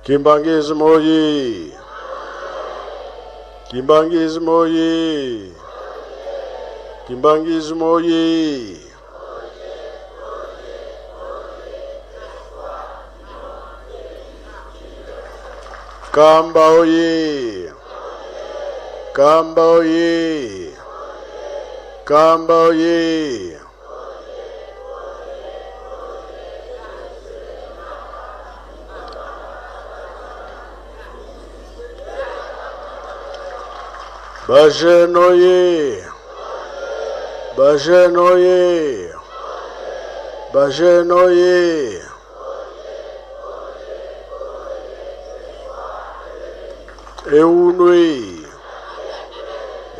Kimbangizi moye. Kimbangizi moye. Kimbangizi moye. Kamba oye. Kamba oye. Kamba oye. Bajenoye. Bajenoye. Bajenoye. Eunui.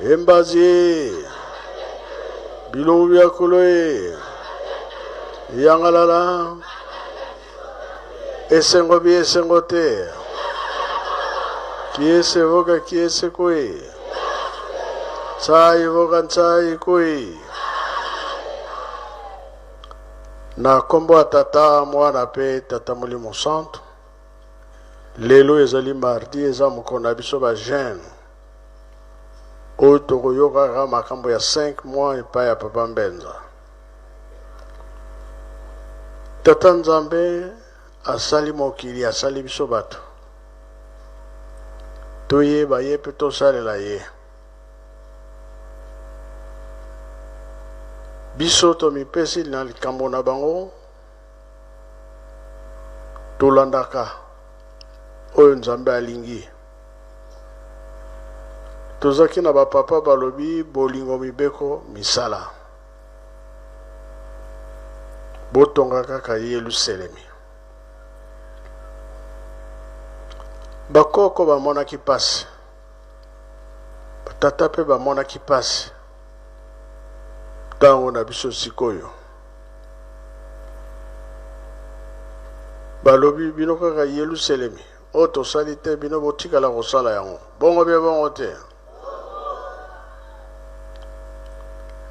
Embazie. Bilobia kuloe. Yangalala. Esengobi esengote. Kiese voka kiese kwe. Tsai voka tsai kwe. Na kombo atata mwana pe tata Molimo Santo. Lelo ezali mardi eza mokona biso ba jeune. Oyo tokoyoka makambo ya 5 mois epai ya papa Mbenza. Tata Nzambe asali mokili asali biso bato. Toyeba ye pe tosalela ye. Biso tomipesi na likambo na bango tolandaka oyo Nzambe alingi. Tozaki na bapapa balobi bolingo mibeko misala. Botonga kaka Yelusalemi. Bakoko bamonaki pasi. Batata pe bamonaki pasi. Tango na biso sikoyo. Balobi bino kaka Yelusalemi. Oto salite bino botika la kosala yango. Bongo bia bongo te.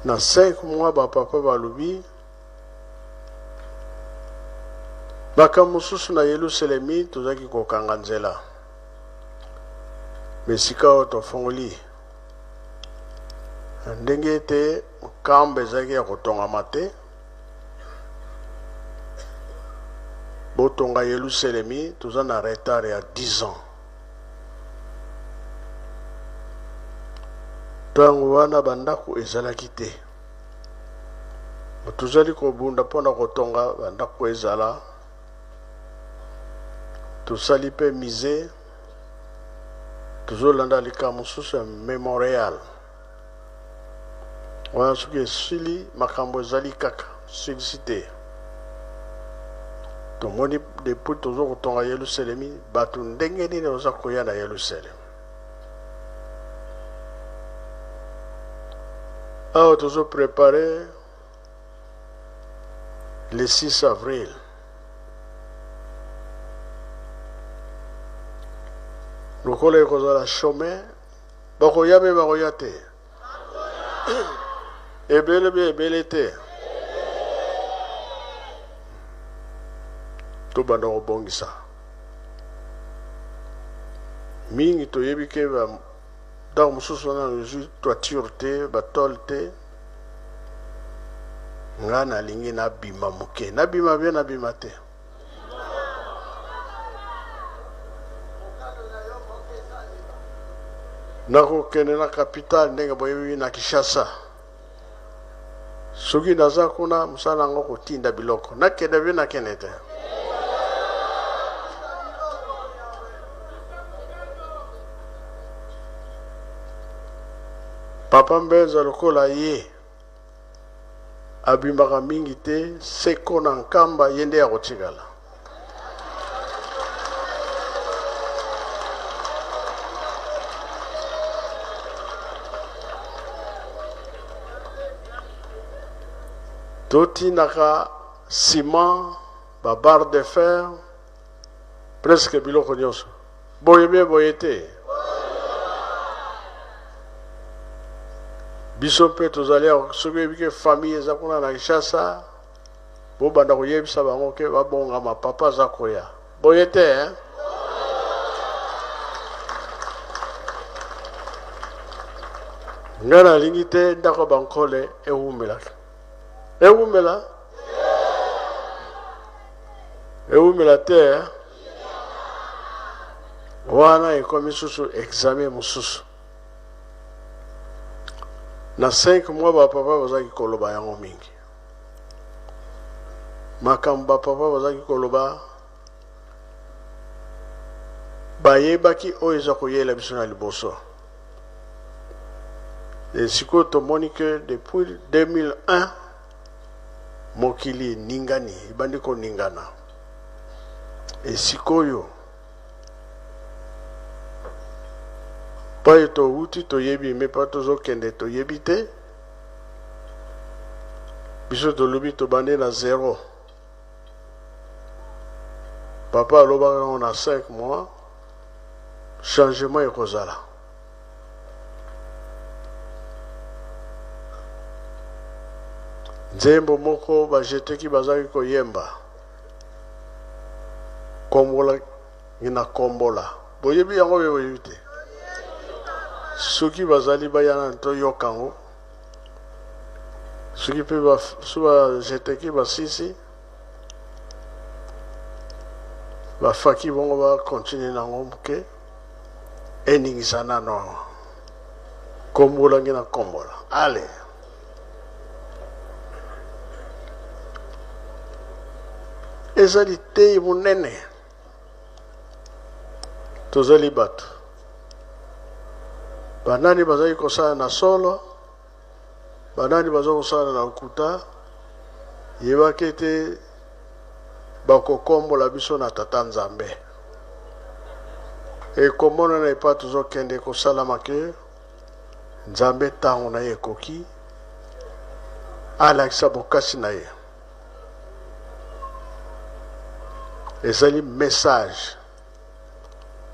Na 5 mois bapapa balobi. Baka mususu na Yelusalemi tozaki kokanga nzela. Mesika oto fongoli. Ndenge te kambe zaki ya kotonga mate. Botonga Yelusalemi toza na retard ya 10 ans. Tango wana bandako ezalaki te. Tozali kobunda pona kotonga bandako ezala. Tosali pe mise. Tozolanda likambo mosusu ya memorial. Wana soki esili makambo ezali kaka silicité. Tomoni depuis tozo kotonga Yelusalemi bato ndenge nini oza koya na Yelusalemi. Alors tozo préparer le 6 avril. Lokole kozala chemin bakoya be bakoya te. Ebele be ebele te. To banda kobongisa. Mingi toyebi ke ba da mususu na nju toiture te batol te. Ngana lingi na bima muke. Na bima bien na bima te. Nako kene na capital ndenge boyebi na Kinshasa. Soki naza kuna musala ngo kotinda biloko. Na kende bien na kenete. Papa Mbenza lokola ye abimaka mingi te seko na nkamba yende ya kotikala. Toti naka ciment, ba barre de fer, presque biloko nyonso. Boye bien boye te. Biso pe tozali soki bike famille eza kuna na Kinshasa bo banda koyebisa bango ke babonga ma papa za koya boye te ngana lingite ndako bankole ewumela ewumela ewumela te wana ekomi susu examen mususu na 5 mois bapapa bazaki koloba yango mingi makambo bapapa bazaki koloba bayebaki oyo eza koyela biso na liboso sikoyo tomoni ke depuis 2001 mokili eningani ebandi koningana esikoyo pa towuti toyebi me pa tozokende toyebi te biso tolobi tobandi na 0 papa alobaka yango na 5 mois changement ekozala nzembo moko bajeteki bazaki koyemba kombola ngina kombola boyebi yango be boyebi te soki bazali bayana toyoka yango soki mpe bajeteki basisi bafaki bongo bakontinue nango moke eningisa nano kombola ngina kombola ale ezali te monene tozali bato banani bazali kosala na solo banani bazali kosala na nkuta yebaki ete bakokombola biso na tata nzambe ekomona na epa tozokende kosalama ke nzambe ntango na ye ekoki alakisa bokasi na ye ezali message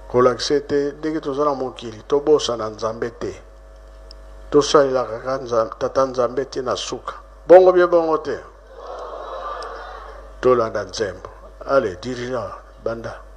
kolakisa ete ndenge toza na mokili tobosana nzambe te tosalelaka kaka tata nzambe te na suka bongo bie bongo te tolanda nzembo ale dirija banda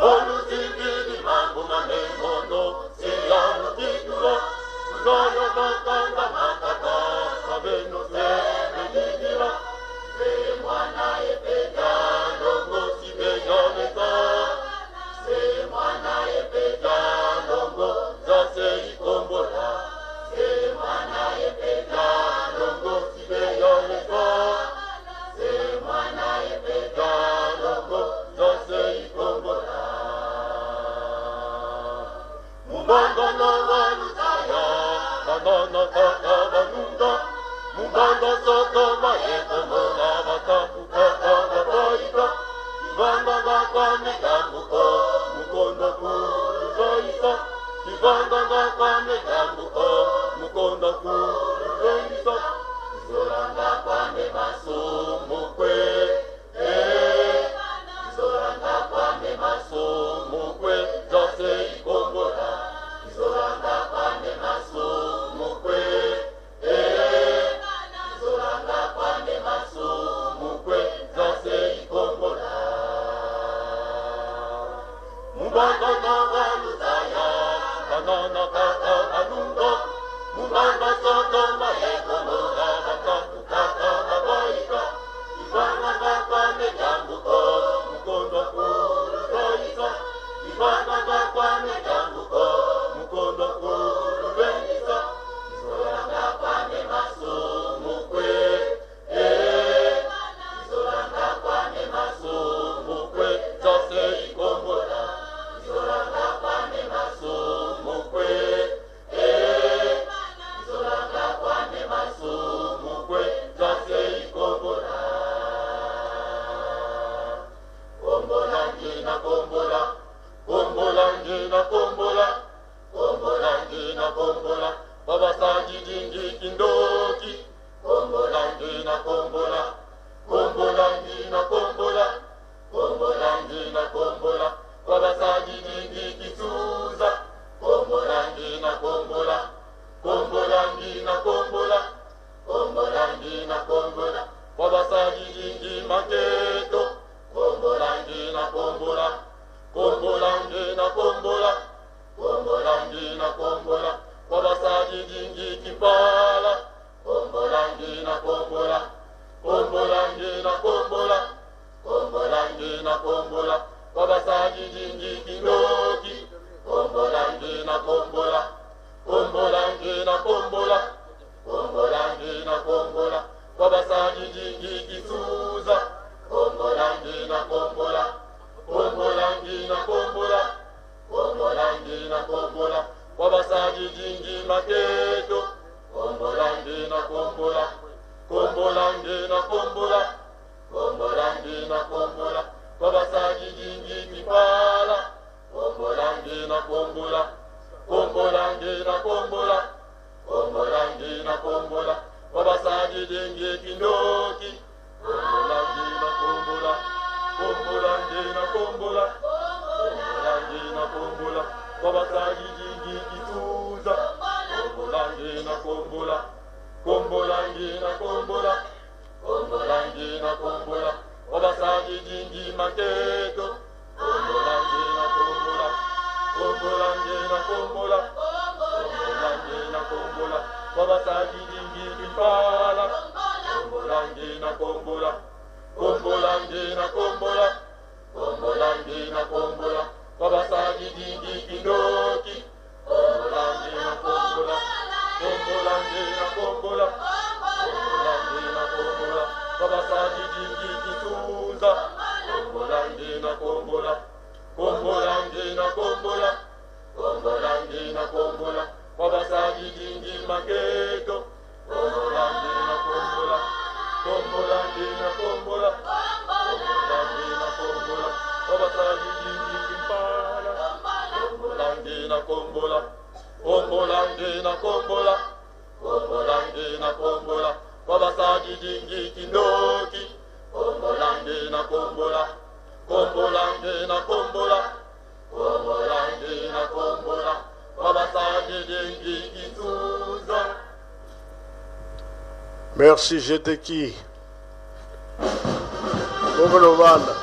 Olu zingidi mambo manemono, Merci, j'étais qui? Ogolovanda.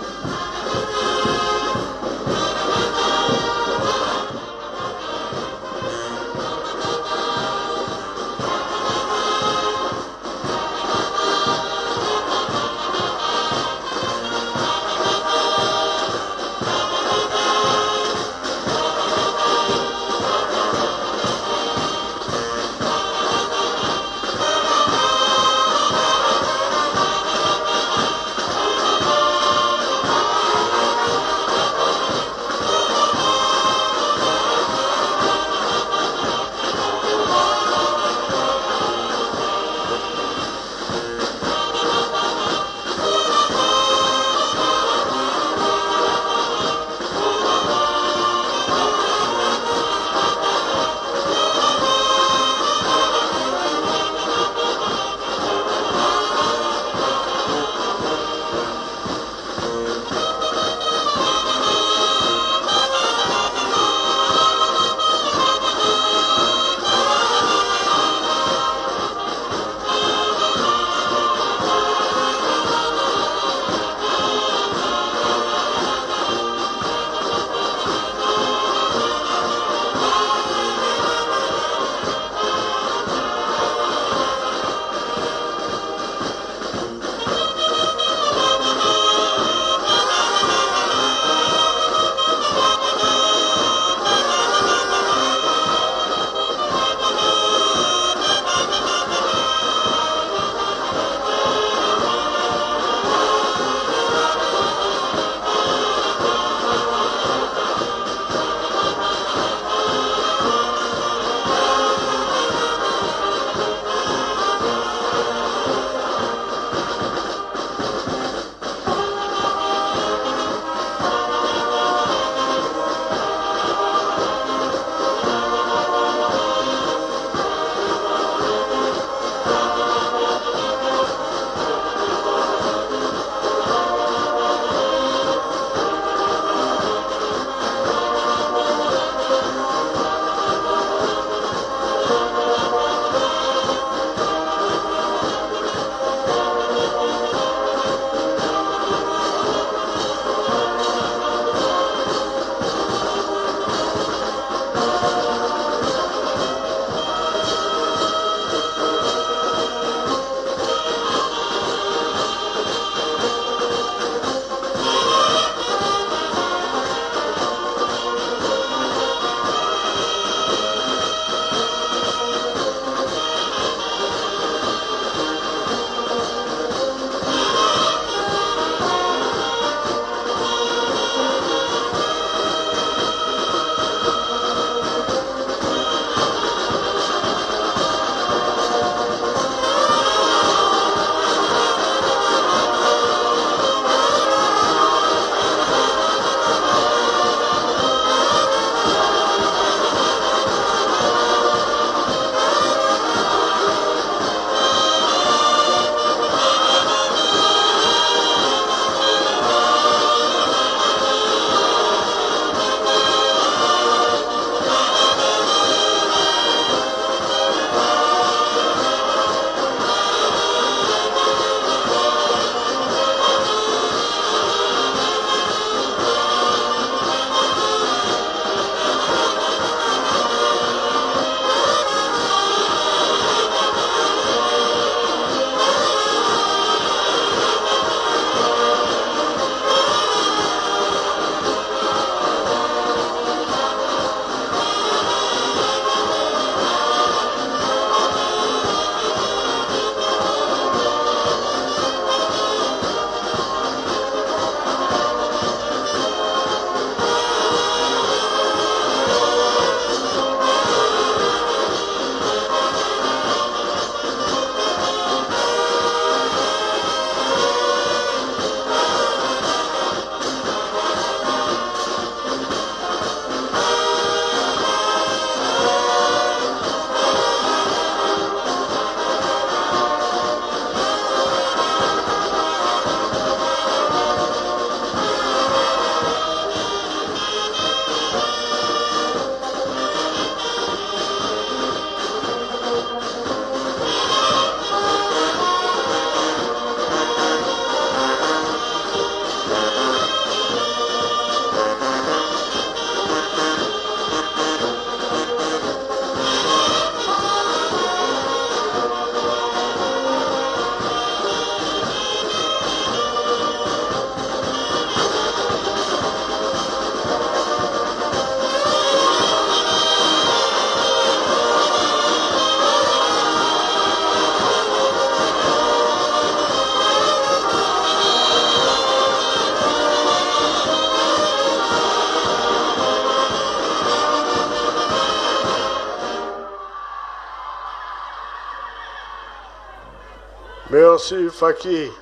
Merci Faki.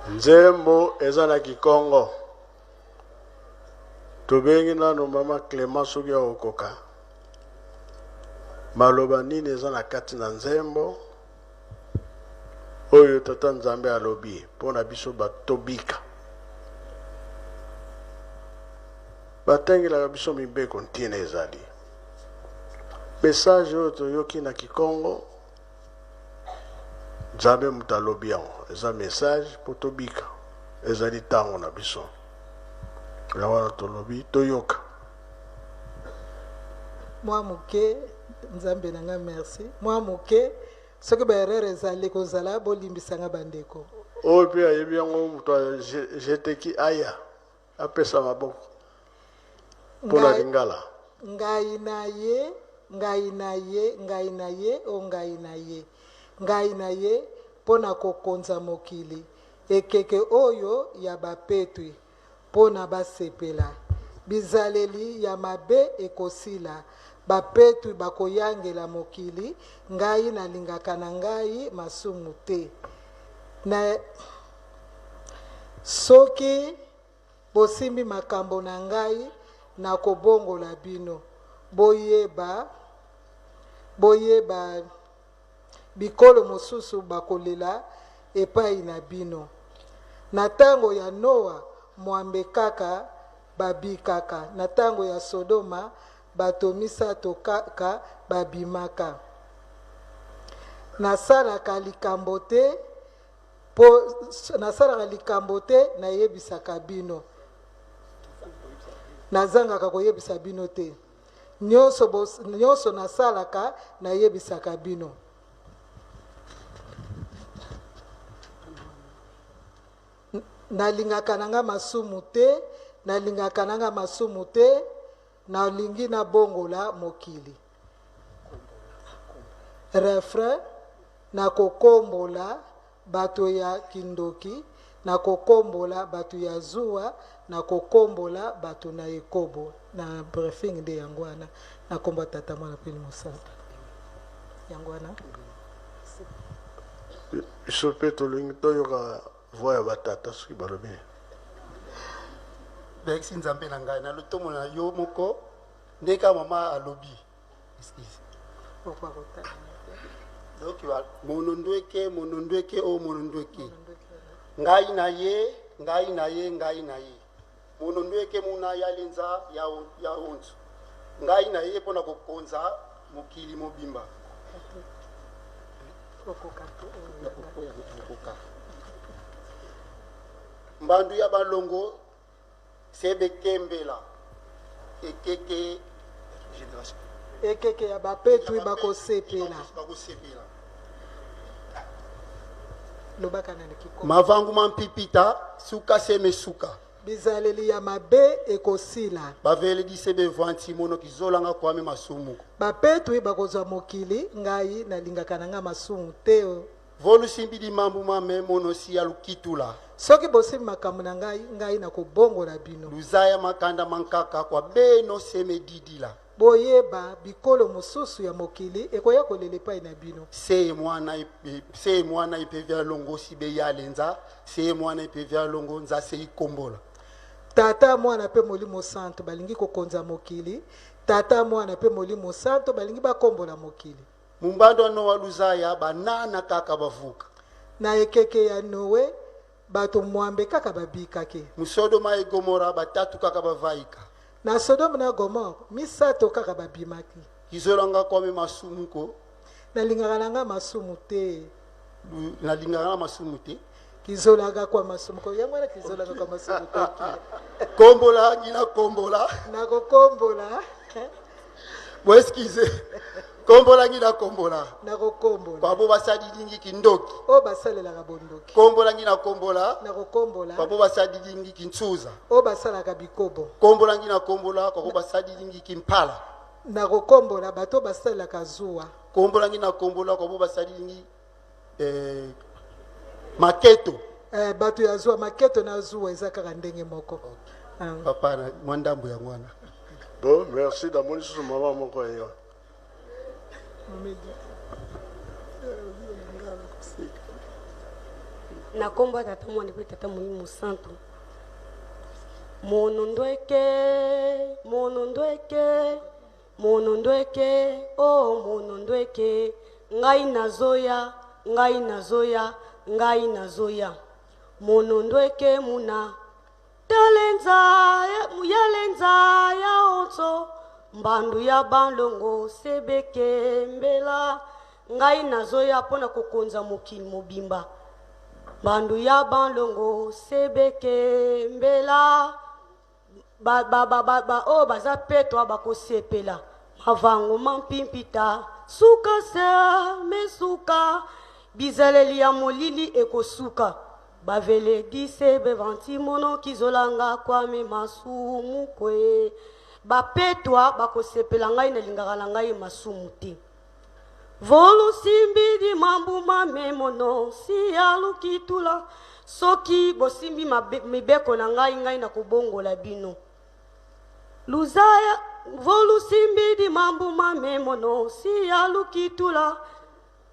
Nzembo ezana Kikongo. Tobengi nano mama Clément soki okoka. Maloba nini ezana kati na nzembo. Oyo tata Nzambe alobi pona biso batobika. Batengela biso mibeko ntina ezali. Message oyo toyoki na Kikongo. Nzambe mutalobi yango. Eza message po tobika. Ezali tango na biso. Yawana tolobi toyoka. Moi moke Nzambe nanga merci. Moi moke soki ba erreur ezali kozala bolimbisanga bandeko. Oyo pe ayebi yango mutu jeteki aya apesa maboko. Pona lingala. Ngai na ye, ngai na ye, ngai na ye, o ngai na ye. Ngai na ye pona kokonza mokili. Ekeke oyo ya bapetwi pona basepela. Bizaleli ya mabe ekosila. Bapetwi bakoyangela mokili. Ngai na lingaka na ngai masumu te. Na soki bosimbi makambo na ngai na kobongola bino. Boyeba bikolo mosusu bakolela epai na bino. Na tango ya Noa mwambe kaka babikaka. Na tango ya Sodoma bato misato kaka babimaka. Nasalaka likambo te na yebisaka bino. Nazangaka koyebisa bino te. Nyonso nasalaka na yebisaka bino. Nalingaka nanga masumu te, nalingaka nanga masumu te, nalingi na bongola mokili. Refrain, na kokombola bato ya kindoki, na kokombola bato ya zuwa, na kokombola bato na ekobo. Na briefing de yangwana, na komba tata mwana pili musata. Yangwana. Isope tolingi toyoka voya batata soki balobi. Bexi Nzambe na ngai na lutomo na yo moko ndeka mama alobi. Excuse. Pourquoi rota? Donc monondweke o monondweke. Ngai na ye, ngai na ye, ngai na ye. Monondweke muna yalenza ya onzo. Ngai na ye pona kokonza mokili mobimba. Mbandu ya balongo sebe kembela ekeke ya bapetwi bakosepela. Lobaka na Kikongo. Mavangu mampipita suka seme suka. Bizaleli ya mabe ekosila. Bavele di sebe vanti mono kizolanga kwame masumu. Bapetwi bakozwa mokili ngai na lingaka nanga masumu teo. Volu simbi di mambu mame mono si ya lukitula. Soki bosimbi makambo na ngai na kobongola bino. Luzaya makanda mankaka kwa beno seme didila. Boyeba bikolo mosusu ya mokili ekoya kolela epai na bino. Se mwana ipevya longo sibe yalenza, se mwana ipevya longo nza se ikombola. Tata mwana pe molimo santo balingi kokonza mokili. Tata mwana pe molimo santo balingi bakombola mokili. Mumbando ano luzaya banana kaka bavuka. Na ekeke ya Noe bato mwambe kaka babikake. Musodoma e Gomora batatu kaka bavaika. Na Sodoma na Gomora misato kaka babimaki. Kizolanga kwame masumu ko. Na lingaka nanga masumu te. Na lingaka na masumu te. Kizolaga kwa masumu ko. Yangwana kizolaga kwa masumu te. Kombola ngina kombola. Na kokombola. Bo eskize. Kombola ngina kombola. Na kokombola. Kwa bo basadi dingi kindoki. O basalela ka bondoki. Kombola ngina kombola. Na kokombola. Kwa bo basadi dingi kintsuza. O basala ka bikobo. Kombola ngina kombola kwa bo basadi dingi kimpala. Na kokombola bato basalela ka zuwa. Kombola ngina kombola kwa bo basadi dingi maketo. Bato ya zuwa maketo na zuwa ezaka ndenge moko. Papa na mwandambo ya mwana. Bon, merci d'amoni sur maman moko yo. na kombo tata mwana pe tata Molimo Santo. Monondweke, monondweke, monondweke, oh monondweke, ngai nazoya, ngai nazoya, ngai nazoya. Monondweke muna, yalenza ya onzo, mbandu ya banlongo sebeke mbela, ngai nazoya pona kokonza mokili mobimba. Bandu ya banlongo sebeke mbela, o baza petwa bakosepela mavango mampimpita suka se mesuka bizaleli ya molili ekosuka bavele dise bevanti mono kizolanga kwame masumu kwe bapetwa bakosepela ngai nalingaka na ngai masumu te volu simbi di mambu mame mono si alukitula soki bosimbi mibeko na ngai na kobongola bino Luzaya volu simbi di mambu mame mono si alukitula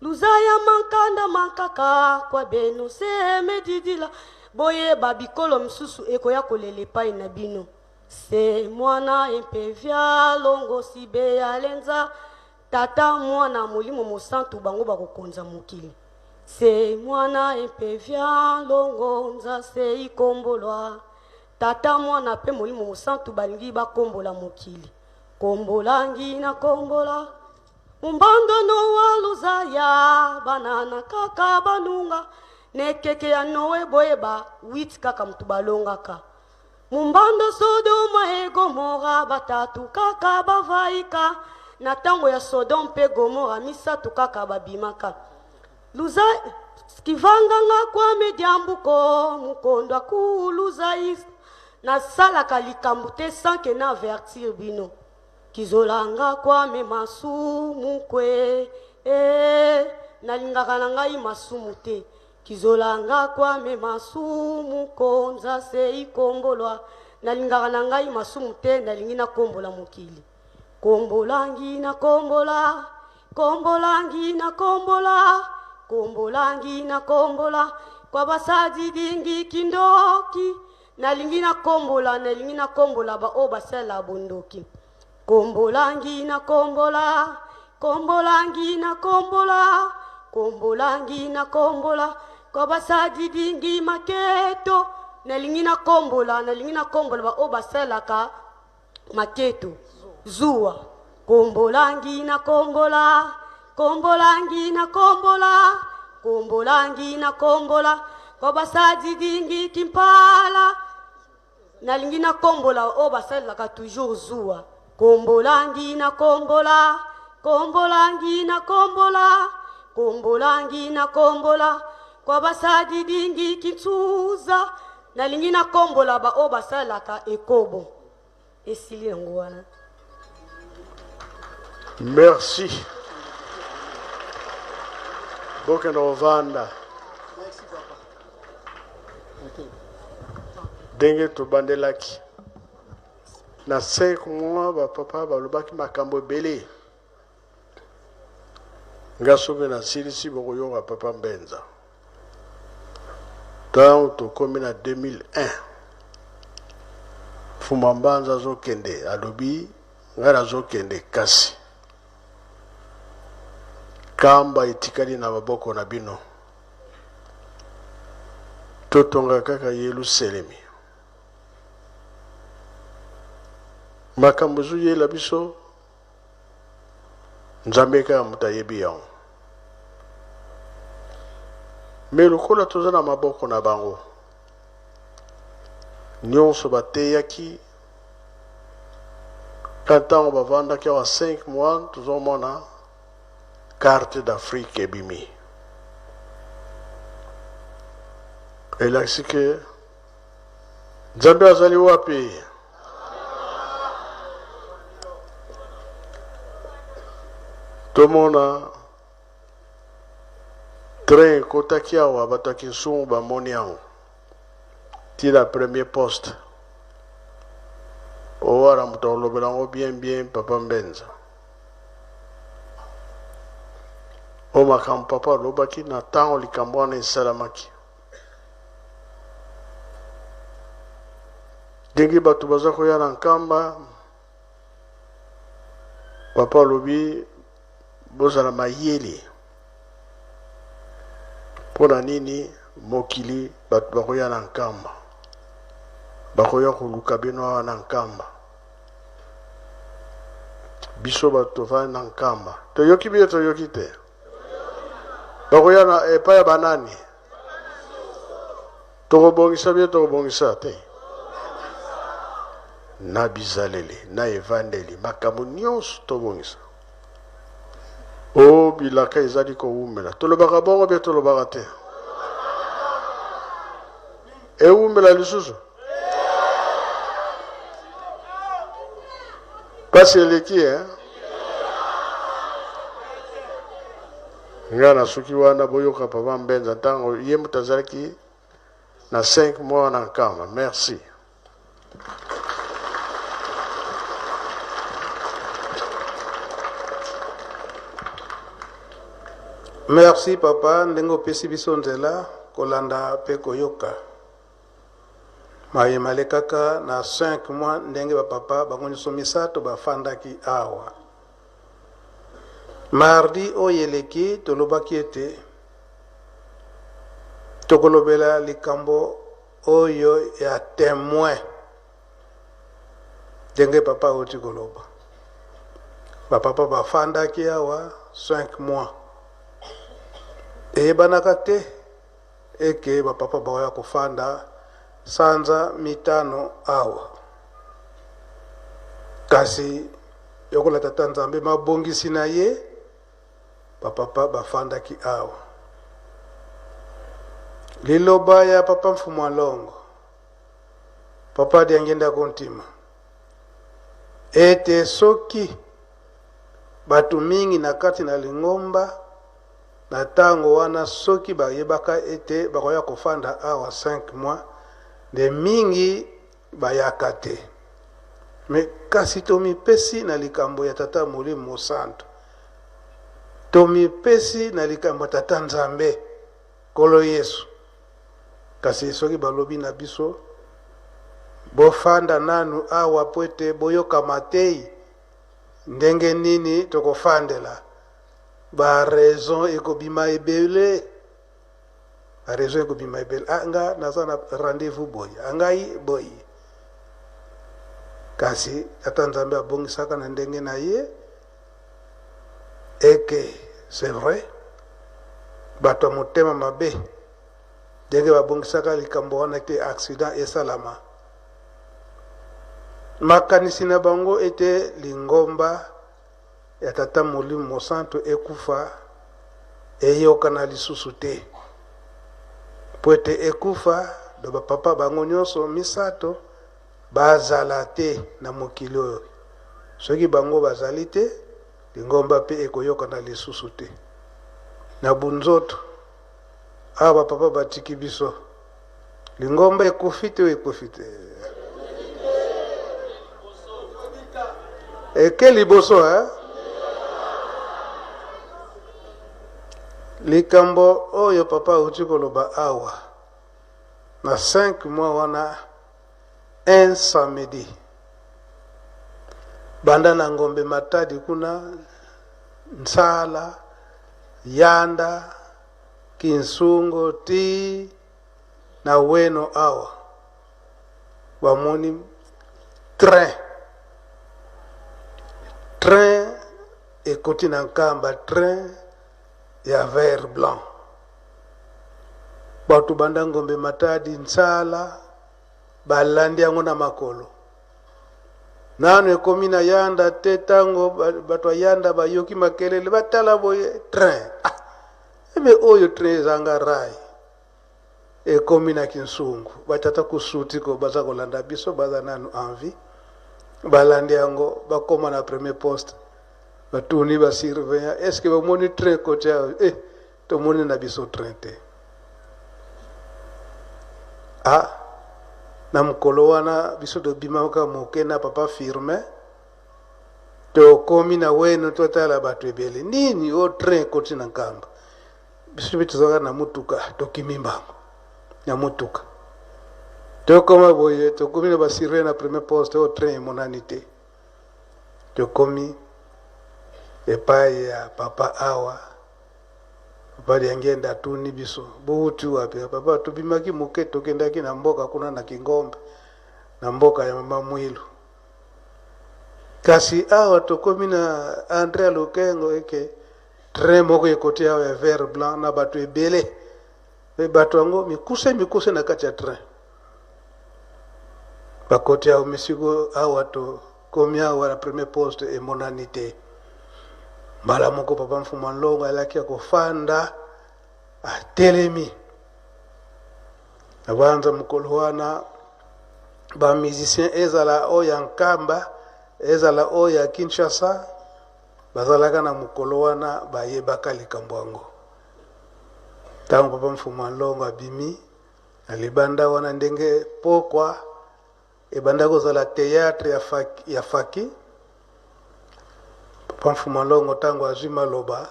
Luzaya mankanda mankaka kwa beno se medidila boye babikolo msusu eko ya kolele pai na bino se mwana empevia longo sibe ya lenza tata mwana Molimo Mosantu bango bakokonza mokili se mwana empevia longo nza se ikombolwa tata mwana pe Molimo Mosantu balingi bakombola mokili kombolangi na kombola Mumbando no waluzaya banana kaka banunga nekeke ya nowe boyeba wit kaka mtubalongaka Mumbando Sodoma e Gomora batatu kaka bavaika na tango ya Sodom pe Gomora misatu kaka babimaka luza skivanga nga kwa mediambuko mukondwa kuluza is na sala kalikambu te sanke na avertir bino kizolanga kwa me masumu kwe nalingaka na ngai masumu te kizolanga kwa me masumu konza se ikombolwa nalingaka na ngai masumu te nalingi na kombola mokili kombolangi na kombola kombolangi na kombola kombolangi na kombola kwa basadi dingi kindoki nalingi na kombola ba o basala bondoki kombolangi na kombola kombolangi na kombola kombolangi na kombola kwa basadi dingi maketo nalingi na kombola ba o basalaka maketo zuwa kombolangi na kombola kombolangi na kombola kombolangi na kombola kwa basadi dingi kimpala nalingi na kombola o basalaka toujours zuwa kombolangi na kombola kombolangi na kombola kombolangi na kombola kwa basadi dingi kitsuza nalingi na kombola ba o basalaka ekobo esili yango wana. Merci. Bokeno Vanda. Merci papa. Denge to bandelaki. Na 5 mois ba papa balobaki makambo belé. Ngasobe na silisi bokoyo ba papa Mbenza. Tant to komi na 2001. Fumambanza zo kende alobi ngara zo kende kasi. Kamba itikali na maboko na bino totonga kaka Yerusalemi makambo zuye la biso nzambe ka mutayebi yango me lokola toza na maboko na bango nyonso bateyaki kantango bavandaki awa 5 mois tozomona carte d'Afrique ebimi. Elakisi ke Nzambe azali wapi? Tomona train kotaki awa bataki nsumu bamoni yango ti la premier poste owara moto olobela yango bien papa Mbenza o makambo papa lobaki na ntango likambo wana esalamaki ndenge bato baza koya na nkamba papa alobi bozala mayele mpo na nini mokili bato bakoya na nkamba bakoya koluka bino awa na nkamba biso bato tovandi na nkamba toyoki bie toyoki te bakoya na epai ya banani tokobongisa bie tokobongisa te na bizaleli na evandeli makambo nyonso tobongisa o bilaka ezali kowumela tolobaka bongo bie tolobaka te ewumela lisusu pasi eleki nga na suki wana boyoka papa mbenza ntango ye moto azalaki na 5 mois na nkamba. Merci. Merci papa ndenge opesi biso nzela kolanda mpe koyoka mayemale kaka na 5 mois ndenge bapapa bango nyonso misato bafandaki awa. Mardi oyo eleki tolobaki ete tokolobela likambo oyo ya témoin ndenge papa oti koloba bapapa bafandaki awa 5 mois eyebanaka te eke bapapa bakoya kofanda sanza mitano awa kasi yokola tata nzambe mabongisi na ye bapapa bafandaki awa. Liloba ya papa mfumu alongo papa diangenda kontima ete soki batu mingi na kati na lingomba na tango wana soki bayebaka ete bakoya kofanda awa 5 mois de mingi bayaka te me kasi tomipesi na likambo ya tata Molimo Santo tomipesi na likambo ya tata Nzambe Kolo Yesu kasi soki balobi na biso bofanda nanu awa poete boyoka matei ndenge nini tokofandela ba raison ekobima ebele a raison ekobima ebele anga nazana rendez-vous boy angai boy kasi tata Nzambe abongisaka na ndenge na ye eke c'est vrai bato motema mabe ndenge babongisaka likambo wana ete accident esalama makanisi na bango ete lingomba ya tata Molimo Santo ekufa eyoka na lisusu te po ete ekufa do bapapa bango nyonso misato bazala te na mokili oyo soki bango bazali te lingomba mpe ekoyoka na lisusu te na bunzoto awa bapapa batiki biso lingomba ekufi te ekufi te eke liboso likambo oyo papa uti koloba awa na 5 mois wana un samedi banda na ngombe matadi kuna nsala yanda kinsungo ti na weno awa bamoni train ekoti na nkamba train ya vert blanc batu banda ngombe matadi nsala balandi yango na makolo nanu ekomi na yanda te tango bato yanda bayoki makelele batala boye train ebe oyo train ezanga rai ekomi na kinsungu batata kusuti ko baza kolanda biso baza nanu envie balandi yango bakoma na premier poste batuni ba surveillant est-ce que bamoni train kote tomoni na biso train te na mokolo wana biso tobimaka moke na papa Firmin tokomi na weno totala bato ebele nini o train koti na nkamba biso tozaka na mutuka tokimi mbango na mutuka tokoma boye tokomi na basirve na premier poste au train emonanité tokomi epai ya papa awa papa liangenda tuni biso bouti wapi papa tobimaki moke tokendaki na mboka kuna na Kingombe na mboka ya mama Mwilu kasi awa tokomi na André Lukengo eke train moko ekoti awa ya vert blanc na bato ebele pe bato yango mikuse na kati ya train bakoti awa misigo awa tokomi awa na premier poste emonanité mbala moko papa Mfuma Nlongo alaki ya kofanda atelemi abanza mokolo wana bamusicien ezala oyo ya Nkamba ezala oyo ya Kinshasa bazalaka na mokolo wana bayebaka likambo yango ntango papa Mfuma Nlongo abimi na libanda wana ndenge pokwa ebanda kozala théâtre ya faki papa Mfuma Nlongo ntango azwi maloba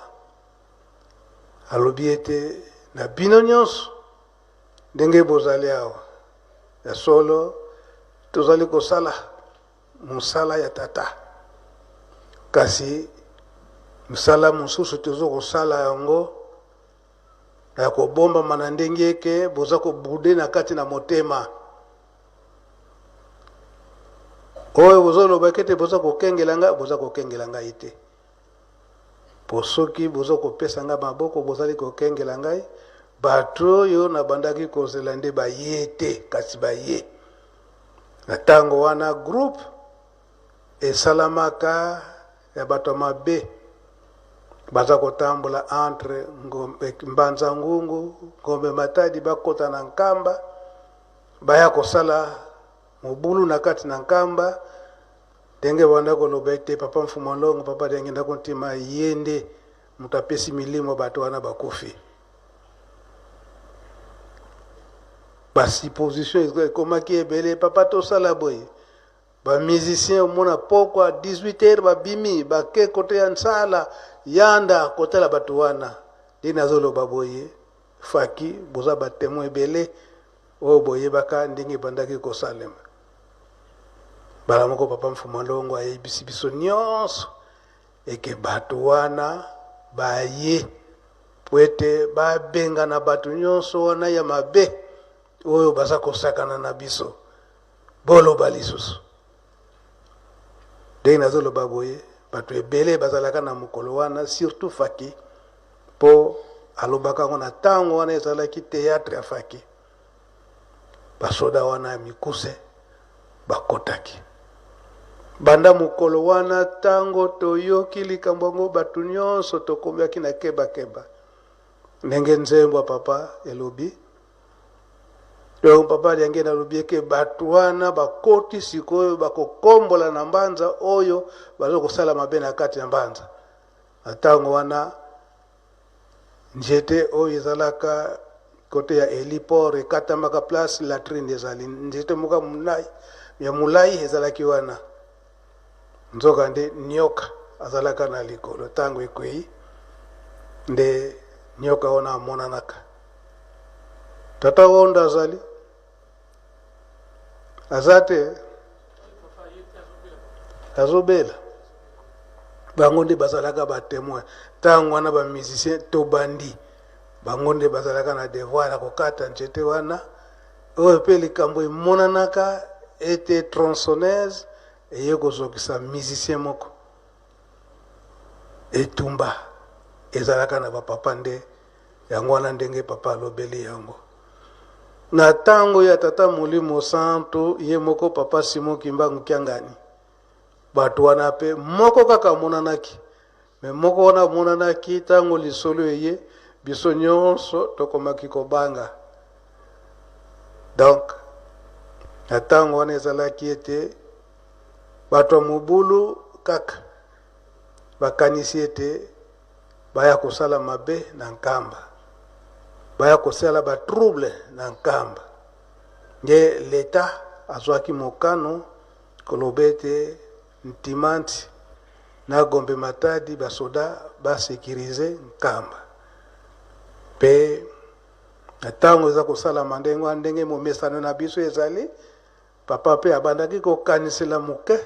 alobi ete na bino nyonso ndenge bozali awa ya solo tozali kosala mosala ya tata kasi mosala mosusu tozo kosala yango ya kobombama na ndenge eke boza kobude na kati na motema oyo bozolobaki ete boza kokengela ngai te po soki boza kopesa ngai maboko bozali kokengela ngai bato oyo nabandaki kozela nde baye te kasi baye na ntango wana groupe esalamaka ya bato mabe baza kotambola entre Mbanza Ngungu Ngombe Matadi bakota na Nkamba baya kosala mobulu na kati na Nkamba ndenge banda koloba ete papa Mfuma Nlongo papa ndenge ndako ntima yende mutapesi milimo bato wana bakofi basi position ekomaki ebele papa tosala boye bamusicien omona pokwa 18h babimi bake kote ya Nsala yanda kotala bato wana ndi nazoloba boye faki boza batemo ebele oyo boyebaka ndenge bandaki kosalema bala moko papa Mfuma Nlongo ayebisi biso nyonso eke bato wana baye po ete babenga na bato nyonso wana ya mabe oyo baza kosakana na biso boloba lisusu ndenge nazoloba boye bato ebele bazalaka na mokolo wana surtout faki po alobaka ngo na ntango wana ezalaki théâtre ya faki basoda wana ya mikuse bakotaki banda mokolo wana ntango toyoki likambo yango bato nyonso tokomiaki na kebakeba ndenge nzembo papa elobi donc papa yange nalobi eke bato wana bakoti sikoyo bakokombola na Mbanza oyo bazo kosala mabe na kati ya Mbanza na ntango wana njete oyo ezalaka kote ya heliport ekatamaka place latrine ezali njete moka ya mulai ezalaki wana nzoka nde nyoka azalaka na likolo ntango ekwei nde nyoka wana amonanaka tata wonda azali azate azobela bango nde bazalaka batemoin ntango wana bamusicien to bandi bango nde bazalaka na devoir ya kokata nzete wana oyo mpe likambo emonanaka ete tronçonneuse eye kozokisa musicien moko etumba ezalaka na bapapa nde yango wana ndenge papa alobeli yango na ntango ya tata Molimo Santo ye moko papa Simon Kimbangu Kiangani bato wana mpe moko kaka amonanaki me moko wana amonanaki ntango lisolo eye biso nyonso tokomaki kobanga donc na ntango wana ezalaki ete bato ya mobulu kaka bakanisi ete baya kosala mabe na Nkamba baya kosala batrouble na Nkamba nge leta azwaki mokano koloba ete Ntimanti na Ngombe Matadi basoda basekirize Nkamba pe ntango eza kosalama ndenge momesano na biso ezali papa mpe abandaki kokanisela moke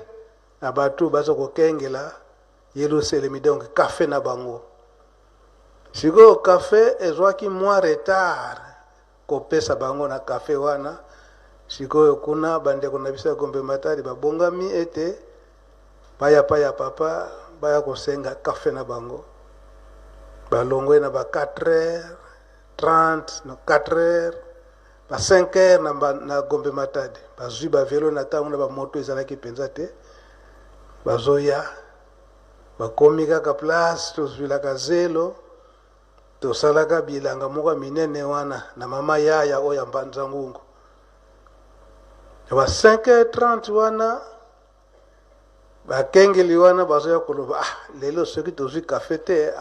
na bato baza kokengela Yerusalemi donc kafe na bango sikoyo kafe ezwaki mwa retard kopesa bango na kafe wana sikoyo kuna bandeko na biso ya Gombe Matadi babongami ete baya papa baya kosenga kafe na bango balongwe na ba 4h30 na 4h ba 5h na Gombe Matadi bazwi ba velo na tango na ba moto ezalaki penza te bazoya bakomi kaka place tozwilaka zelo tosalaka bilanga moko minene wana na mama yaya oyo mbanza ngungu ba 5h30 wana bakengeli wana bazoya koloba lelo soki tozwi kafe te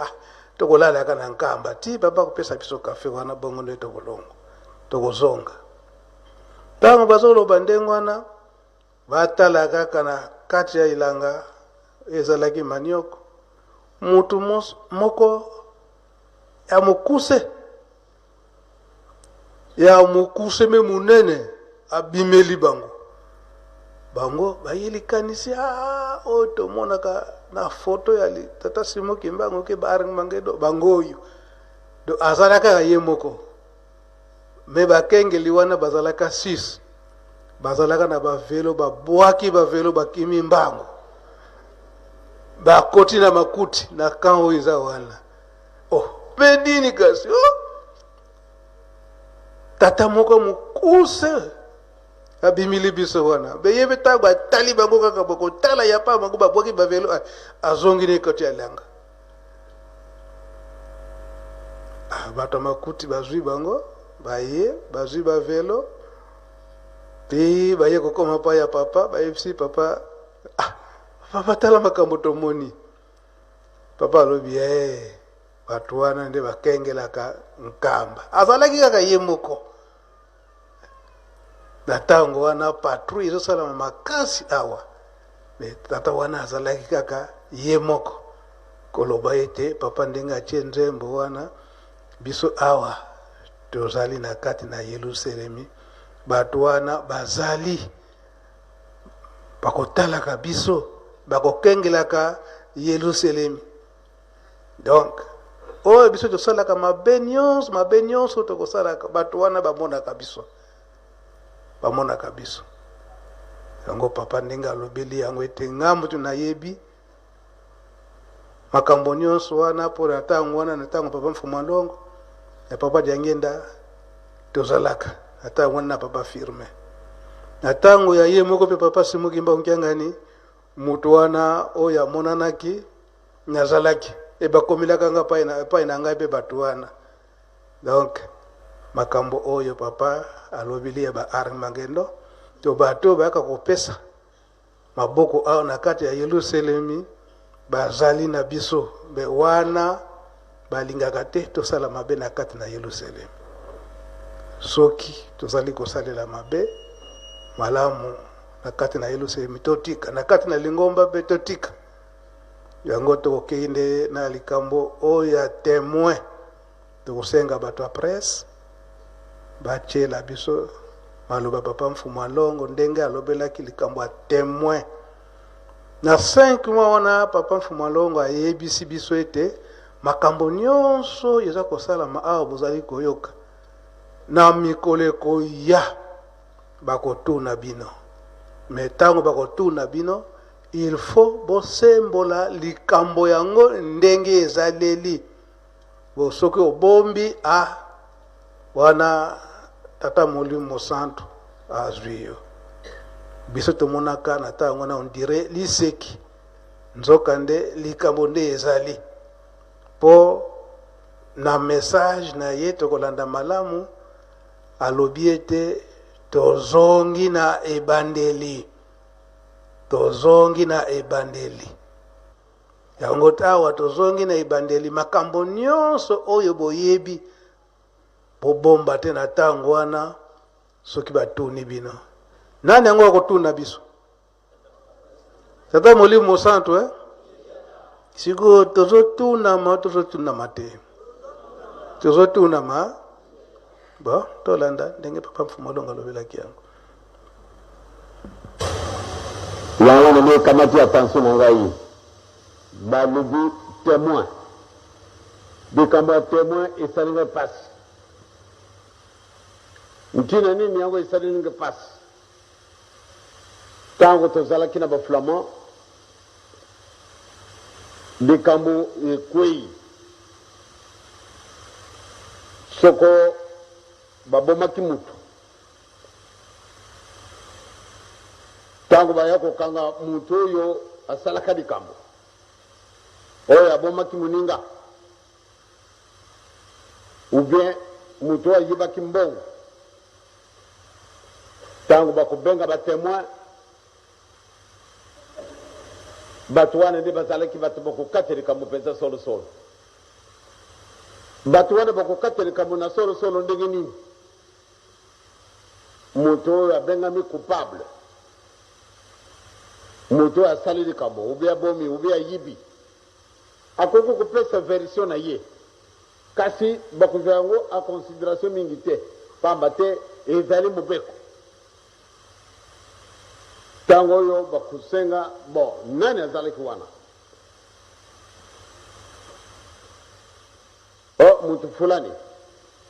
tokolalaka na nkamba ti baba kopesa biso kafe wana bongo nde tokolongo tokozonga ntango bazoloba ndenge wana batala kaka na kati ya ilanga ezalaki manioko mutu moko ya mokuse me munene abimeli bango bayelikanisi oyo tomonaka na foto ya tata Simo Kimbangu ke baring mangedo bango oyo do azalaka ye moko me bakengeli wana bazalaka 6 bazalaka na bavelo babwaki bavelo bakimi mbango bakoti na makuti na kan oyo eza wana pedini kasi tata moko mokuse abimili biso wana beyebe tago atali bango kaka boko tala ya pa bango babwaki bavelo azongi ne koti ya langa bato makuti bazwi bango bazwi bavelo pe baye kokoma pa ya papa bayebisi papa papa tala makambo tomoni papa alobi bato wana nde bakengelaka nkamba azalaki kaka ye moko na tango wana patrouille ezosalama makasi awa me tata wana azalaki kaka ye moko koloba ete papa ndenge atie nzembo wana biso awa tozali na kati na Yerusalemi bato wana bazali bakotalaka biso bakokengelaka Yerusalemi donc oyo biso tosalaka mabe nyonso tokosalaka bato wana bamonaka biso yango papa ndenge alobeli yango ete ngambo tunayebi makambo nyonso wana mpo na ntango wana na ntango papa Mfuma Longo ya papa Diangenda tozalaka na ntango wana na papa Firme na ntango ya ye moko mpe papa Simo Kimbangu Kiangani moto wana oyo amonanaki nazalaki bakomilaka nga pai na ngai mpe bato wana donc makambo oyo papa alobeli ya baarme mangendo to bato bayaka kopesa maboko awa na kati ya Yerusalemi bazali na biso be wana balingaka te tosala mabe na kati na Yerusalemi soki tozali kosalela mabe malamu na kati na Yerusalemi totika na kati na Lingomba pe totika yango tokokende na likambo oyo ya témoin tokosenga bato ya presse bachela biso maloba papa Mfuma Longo ndenge alobelaki likambo ya témoin na 5 mois wana papa Mfuma Longo ayebisi biso ete makambo nyonso eza kosalama awa bozali koyoka na mikolo ekoya bakotuna bino me ntango bakotuna bino il faut bosembola likambo yango ndenge ezaleli bosoki obombi wana tata Molimo Santo azwi yo biso tomonaka na ntango wana on dirait liseki nzoka nde likambo nde ezali po na message na ye tokolanda malamu alobi ete tozongi na ebandeli yango tawa tozongi na ebandeli makambo nyonso oyo boyebi bobomba te na ntango wana soki batuni bino nani yango akotuna biso tata Molimo Santo siko tozotunama te tozotunama Bon, tolanda ndenge papa mfumo longa lobelaki yango. yango ne kamati attention na ngai balubi témoin bikambo ya témoin esalinga pasi ntina nini yango esalinga pasi ntango tozalaki na baflamand bikambo ekwei soko babomaki mutu ntango baya kokanga mutu oyo asalaka likambo oyo abomaki moninga ou bien mutu oyo ayibaki mbongo ntango bakobenga batémoin bato wana nde bazalaki bato bakokata likambo mpenza solosolo bato wana bakokata likambo na solosolo ndenge nini mutu oyo abengami coupable mutu oyo asali likambo ubi abomi ubi ayibi akoki kopesa version na ye kasi bakozwa yango a considération mingi te pamba te ezali mobeko ntango oyo bakosenga bon nani azalaki wana o mutu fulani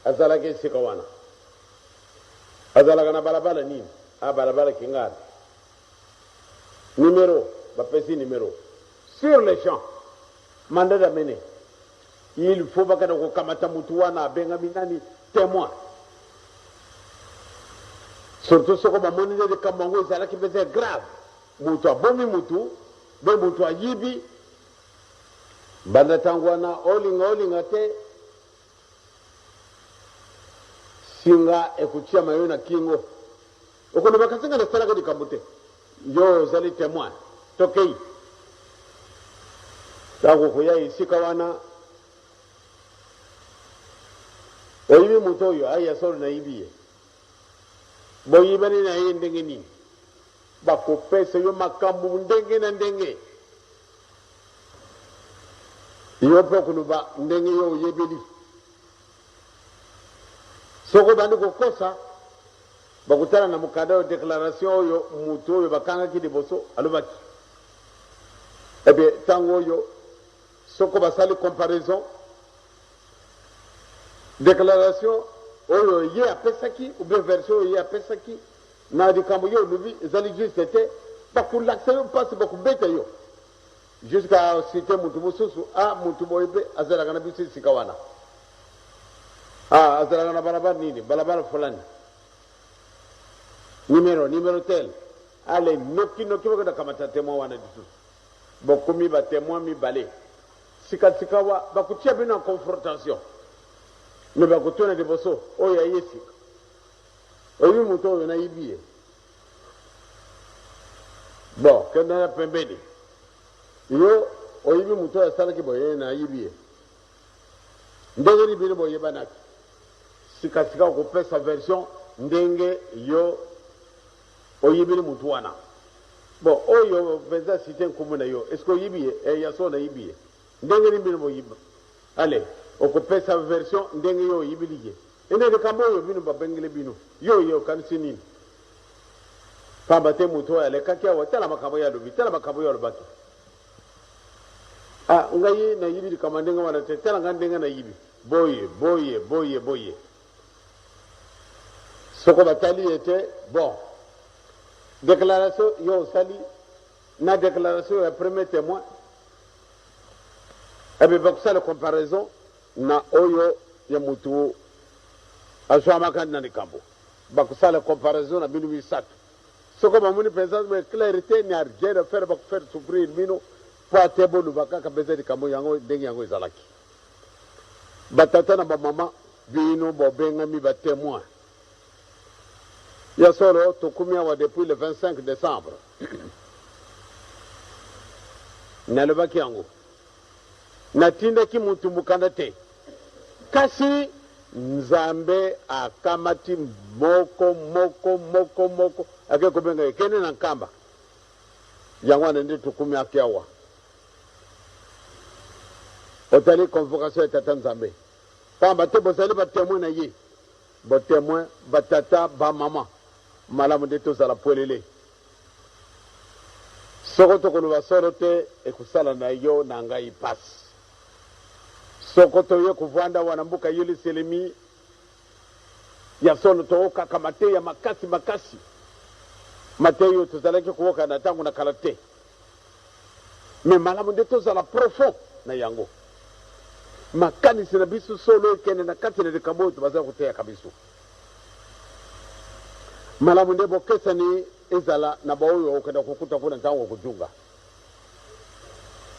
azalaki esika wana azalaka na balabala nini balabala kingari numéro bapesi numéro sur les champs mandat d'amener il faut bakana kokamata mutu wana abengami nani témoin surtout soko bamoni nde likambo yango ezalaki mpenza grave mutu abomi mutu be mutu ayibi banda ntango wana olinga te singa ekutia mayo na kingo okono bakasenga nasalaka likambo te yo ozali témoin tokei ntango koya esika wana oyibi mutu oyo aya solo nayibi ye boyibani na ye ndenge nini bakopesa yo makambo ndenge na ndenge yo mpe okuluba ndenge yo oyebeli soko bandi kokosa bakutana na mukanda oyo déclaration oyo mutu oyo bakangaki liboso alobaki ebe ntango oyo soko basali comparaison déclaration oyo ye apesaki ou bien version oyo ye apesaki na likambo yo olobi ezali juste te bakolakisa yo mpasi bakobeta yo jusqu'à cité mutu mosusu mutu boye mpe azalaka na biso esika wana azalaka na balabala nini balabala fulani numéro tel ale noki bakoda kamata témoin wana lisusu bokomi batémoin mibale sikasika wa bakotia bino en confrontation me bakotuna liboso oyo aye sika oyibi mutu oyo nayibi ye bon kende na pembeni yo oyibi mutu oyo asalaki boye nayibi ye ndenge ni bino boyebanaki sikasika okopesa version ndenge yo oyibili mutu wana bon oyo mpenza site nkumu na yo est ce que oyibi ye yaso nayibi ye ndenge ni bino boyiba ale okopesa version ndenge yo oyibili ye ene likambo oyo bino babengele bino yo okanisi nini pamba te mutu oyo alekaki awa tala makambo yo alobi tala makambo yo alobaki ngai nayibi likambo ndenge wana te tala nga ndenge nayibi boye soko batali ete bon déclaration yo osali na déclaration ya premier témoin ebe bakosala comparaison na oyo ya mutu azwamaka na likambo bakosala comparaison na bino misato soko bamoni mpenza clarité ni rien de faire bakofaire souffrir bino po ate boluba kaka mpenza likambo yango ndenge yango ezalaki batata na bamama bino bobengami batémoin ya solo tokumi awa depuis le 25 décembre nalobaki yango natindaki mutu mukanda te kasi nzambe akamati moko ake kobenga ekende na nkamba yango wana nde tokumi aki awa otali convocation ya tata nzambe pamba te bozali batémoin na ye botémoin batata bamama malamu nde tozala pwelele soko tokoloba solo te ekusala na yo na ngai pasi soko toye kuvanda wana mbuka yeli selemi ya solo tookaka mate ya makasi makasi mate oyo tozalaki kuoka na ntango na kala te me malamu nde tozala profond na yango makanisi na biso solo ekende na kati na likambo oyo tobazala koteyaka biso malamu nde bokesani ezala na baoyo okenda kokuta kuna ntango okujunga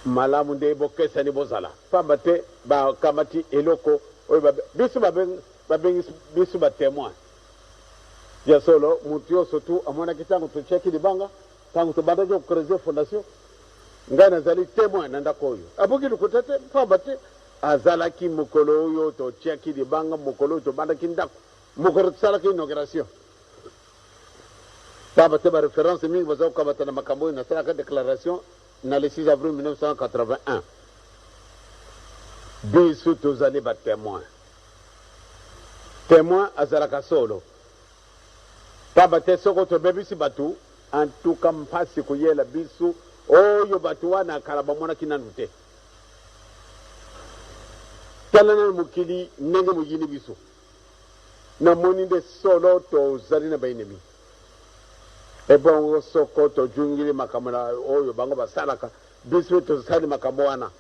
malamu nde bokesani bozala pamba te bakamati eloko oyo biso babengi biso batémoin ya solo mutu nyonso tu amonaki ntango totiaki libanga ntango tobandaki kokreuze fondation ngai nazali témoin na ndako oyo aboki lokuta te pamba te azalaki mokolo oyo totiaki libanga mokolo oyo tobandaki ndako mokolo tosalaki inauguration pamba te baréférence mingi baza kokamata na makambo oyo nasalaka déclaration na le 6 avril 1981 biso tozali batémoin témoin azalaka solo pamba te soko tobebisi bato antuka mpasi koyela biso oyo bato wana akala bamonaki nanu te tala na mokili ndenge moyini biso namoni nde solo tozali na baenemi ebongo soko tojungili makambo na oyo bango basalaka biso tozali makambo wana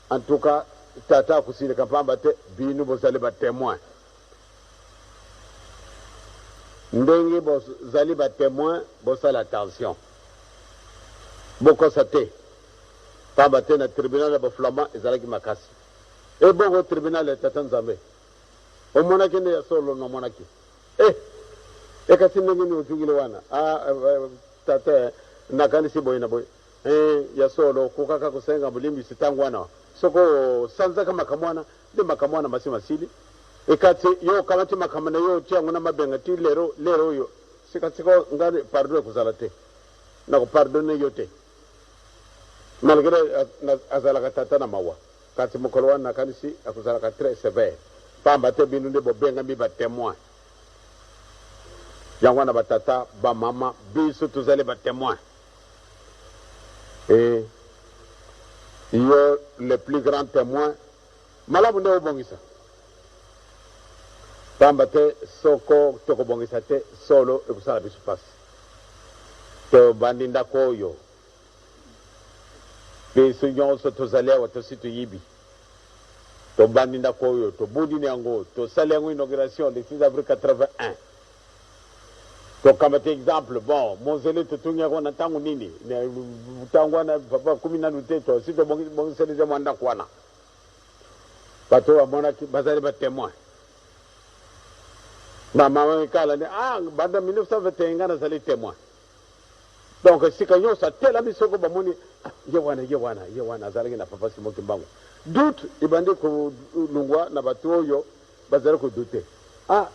antuka tata akusilika pamba te bino bozali batémoin ndenge bozali batémoin bosala attention bokosa te pamba te na tribunal ya baflamand ezalaki makasi ebongo tribunal ya tata nzambe omonaki nde ya solo nomonaki ekasi ndenge ni ojungile wana tata nakanisi boye na boye ya solo kokaka kosenga bolimbisi ntango wana soko sanzaka makambo wana nde makambo wana masi masili ekati yo kamati makambo na yo tiango na mabenga ti lero oyo sikasiko ngani pardon ekozala te nakopardone yo te malgré azalaka tata na mawa kati mokolo wana nakanisi akozalaka très sévère pamba te bino nde bobengami batémoin yango wana batata bamama biso tozali batémoin et yo le plus grand témoin malamu nde obongisa pamba te soko tokobongisa te solo ekusala biso pasi tobandi ndako oyo biso nyonso tozali awa tosi toyibi tobandi ndako oyo tobundini yango tosali yango inauguration le 6 avril 81 tokamata exemple bon monzele totungi yango na ntango nini ntango wana papa kumi nanu te tosi tobongiselise mwa ndako wana bato bamonaki bazali batémoin mama ekala nde banda 1921 nga nazali témoin donc sika nyonso atelami soko bamoni ye wana azalaki na papa simoki mbango doute ebandi kolungwa na bato oyo bazali kodute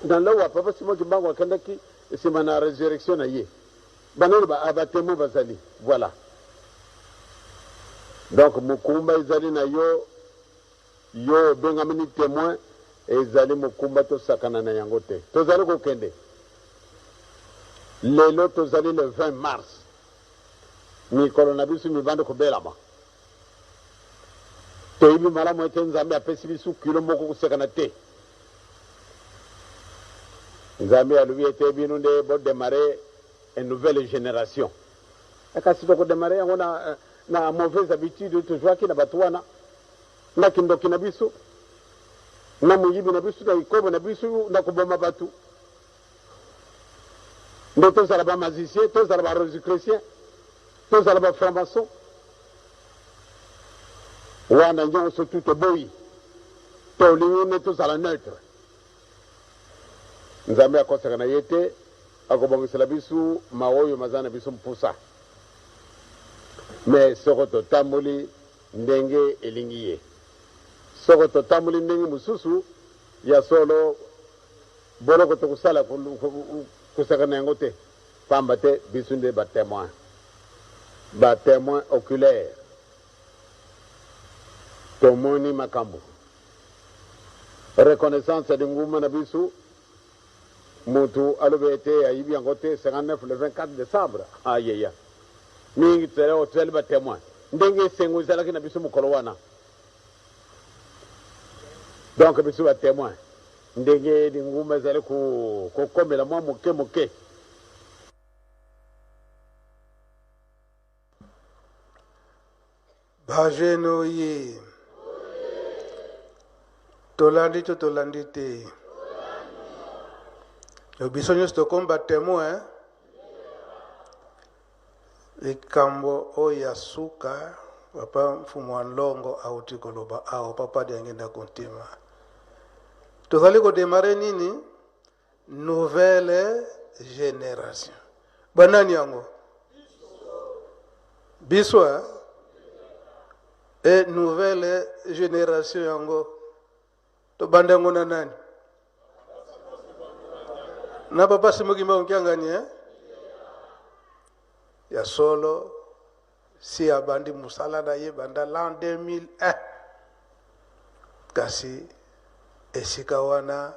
na lawa wa papa simoki mbango akendaki nsima na résurrection na ye banani batémoin bazali voilà donc mokumba ezali na yo obengami ni témoin ezali mokumba tosakana na yango te tozali kokende lelo tozali le 20 mars mikolo na biso mibandi kobelama toyibi malamu ete nzambe apesi biso kilo moko kosekana te nzambe alobi ete bino nde bodemare une nouvelle génération kasi tokodemare yango na mauvaise habitude tozwaki na bato wana na kindoki na biso na moyibi na biso na ikobo na biso na koboma bato nde tozala bamagicien tozala barosicrétien tozala bafranc-maçon wana nyonso tu toboyi tolingi nde tozala neutre nzambe akosaka na ye te akobongisela biso maoyo maza na biso mpusa me soko totamboli ndenge elingi ye soko totamboli ndenge mosusu ya solo boloko tokosala kosakana yango te pamba te biso nde batémoin oculaire tomoni makambo reconnaissance ya nguma na biso mutu alobete ayibi yango te 59 le 24 décembre ayeya mingi tere hotel ba témoin ndenge sengo ezalaki na biso mokolo wana donc biso ba témoin ndenge dinguma ezali kokomela mwa moke moke bajeno ye tolandi to tolandi te biso nyonso tokomba témoin likambo oyo ya suka papa mfumu wa nlongo auti koloba awo papa diangenda kontima tozali kodemare nini nouvelle génération banani yango biso e nouvelle génération yango tobanda yango na nani na papa simokimba onkiangani ya solo si abandi musala na ye banda l'an 2001 kasi esika wana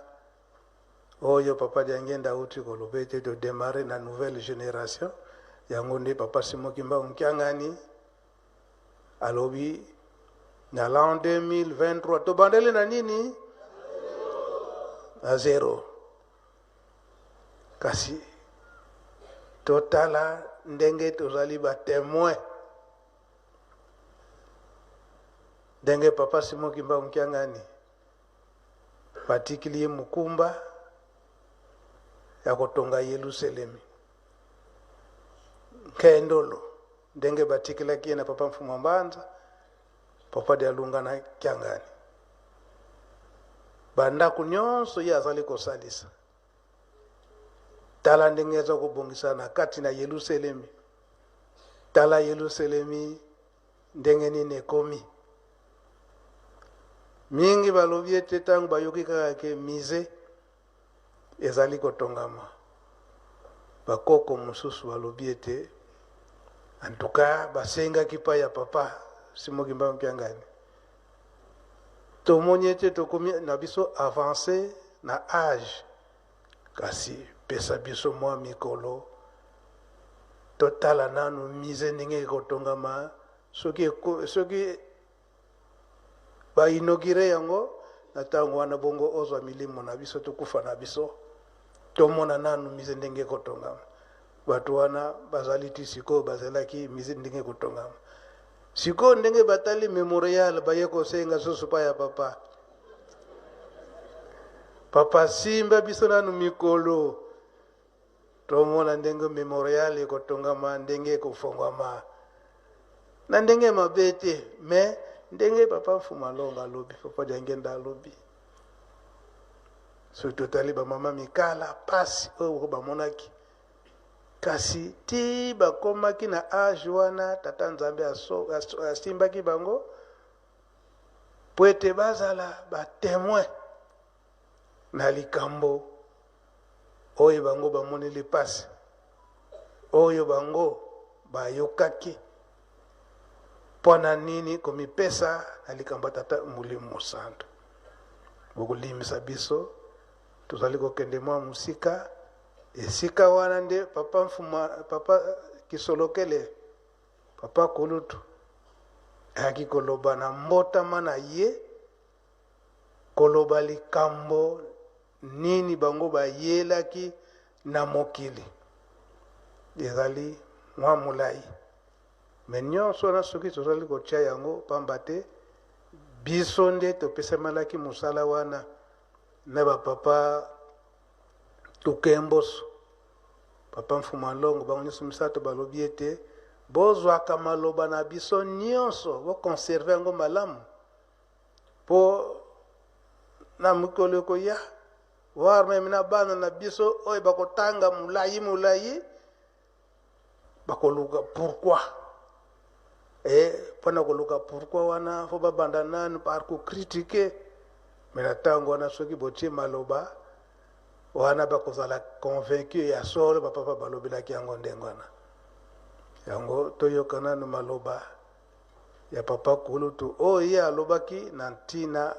oyo papa diangenda uti kolobete to démarrer na nouvelle génération yango nde papa simokimba onkiangani alobi na l'an 2023 tobandele na nini na zero kasi totala ndenge tozali ba témoin ndenge papa simokimba mkiangani particulier mukumba ya kotonga Yerusalemi kendolo ndenge batikila kiena papa mfumu mbanza papa de alunga na kiangani banda kunyonso yazali kosalisa tala ndenge eza kobongisa na kati na Yerusalemi tala Yerusalemi ndenge nini ekomi mingi balobi ete ntango bayoki kaka ke mise ezali kotongama bakoko mosusu balobi ete en tout cas basengaki pa ya papa simokimba mpiangani tomoni ete tokomi na biso avancé na âge kasi pesa biso mwa mikolo totala nanu mise ndenge ekotongama soki bainogire yango na ntango wana bongo ozwa milimo na biso tokufa na biso tomona nanu mise ndenge ekotongama bato wana bazali ti sikoyo bazalaki mise ndenge ekotongama sikoyo ndenge batali memorial baye kosenga susu pa ya papa papa simba biso nanu mikolo tomona ndenge memorial ekotongama ndenge ekofongwama na ndenge mabe te me ndenge papa mfumu alonga alobi papa diangenda alobi so totali bamama mikala pasi oyo bamonaki kasi ti bakomaki na age wana tata nzambe asimbaki bango po ete bazala batémoin na likambo oyo bango bamoneli pasi oyo bango bayokaki pona nini komipesa na likambo tata Molimo Santu bokolimisa biso tozali kokende mwa musika esika wana nde papa mfuma papa kisolokele papa kulutu aki koloba na mbotama na ye koloba likambo nini bango bayelaki na mokili ezali mwa mulai me nyonso wana soki tozali kotia yango pamba te biso nde topesamelaki mosala wana na bapapa tukemboso papa mfumu alongo bango nyonso misato balobi ete bozwaka maloba na biso nyonso bokonserve yango malamu po na mikolo ekoya war meme na bana na biso oyo bakotanga mulai bakoluka pourquoi mpona koluka pourquoi wana fo babanda nanu par kocritique me na ntango wana soki botie maloba wana bakozala convaincu ya solo bapapa balobelaki yango ndenge wana yango toyoka nanu maloba ya papa kulutu oyo ye alobaki na ntina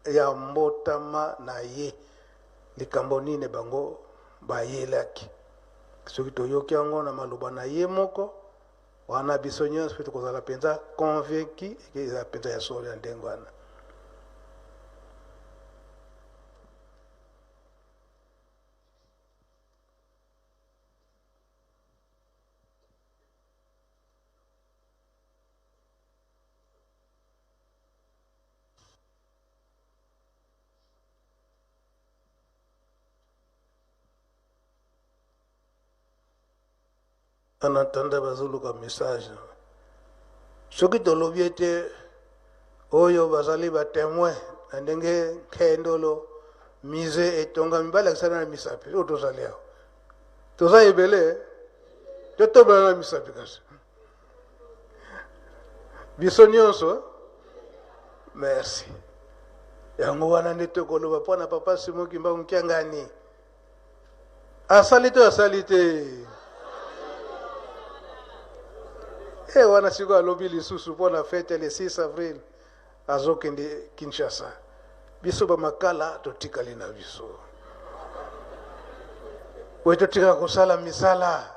ya mbotama na ye likambo nini bango bayelaki soki toyoki yango na maloba na ye moko wana biso nyonso mpe tokozala mpenza convaincu eke eza mpenza ya solo ya ndenge wana. En attendant bazoluka message soki tolobi ete oyo bazali batémoin na ndenge kendolo mise etongami balakisana na misapi oyo tozali awa toza ebele totobana na misapi kasi biso nyonso merci yango wana nde tokoloba mpo na papa Simon Kimbangu Nkiangani asali to asali te wana siko alobi lisusu mpo na fete le 6 avril azokende Kinshasa biso bamakala totikali na biso oyo totika kosala misala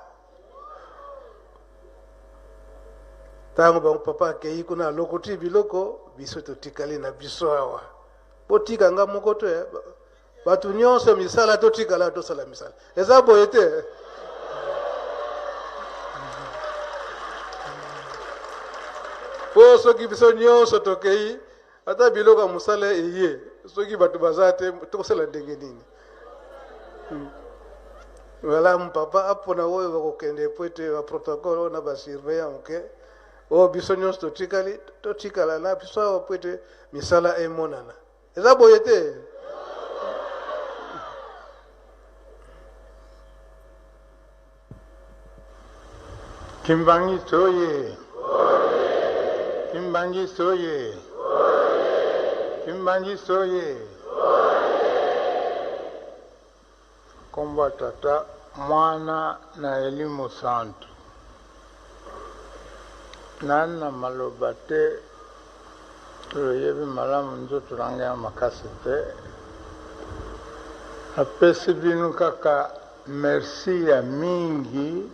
ntango bango papa akei kuna alokoti biloko biso totikali na biso awa botika nga moko to bato nyonso misala totikala tosala misala eza boye te po soki biso nyonso tokei ata biloko ya mosala eye soki bato baza te tokosala ndenge nini malamu papa apona oyo bakokende po ete baprotocole oyo na basurveillant oke oyo biso nyonso totikala na biso awa po ete misala emonana eza boye te Kimbangi soye Kimbangi soye Kimbangi soye Komba tata mwana na elimu santu nana maloba te toyebi malamu nzo tulanga makasi te apesi bino kaka merci ya mingi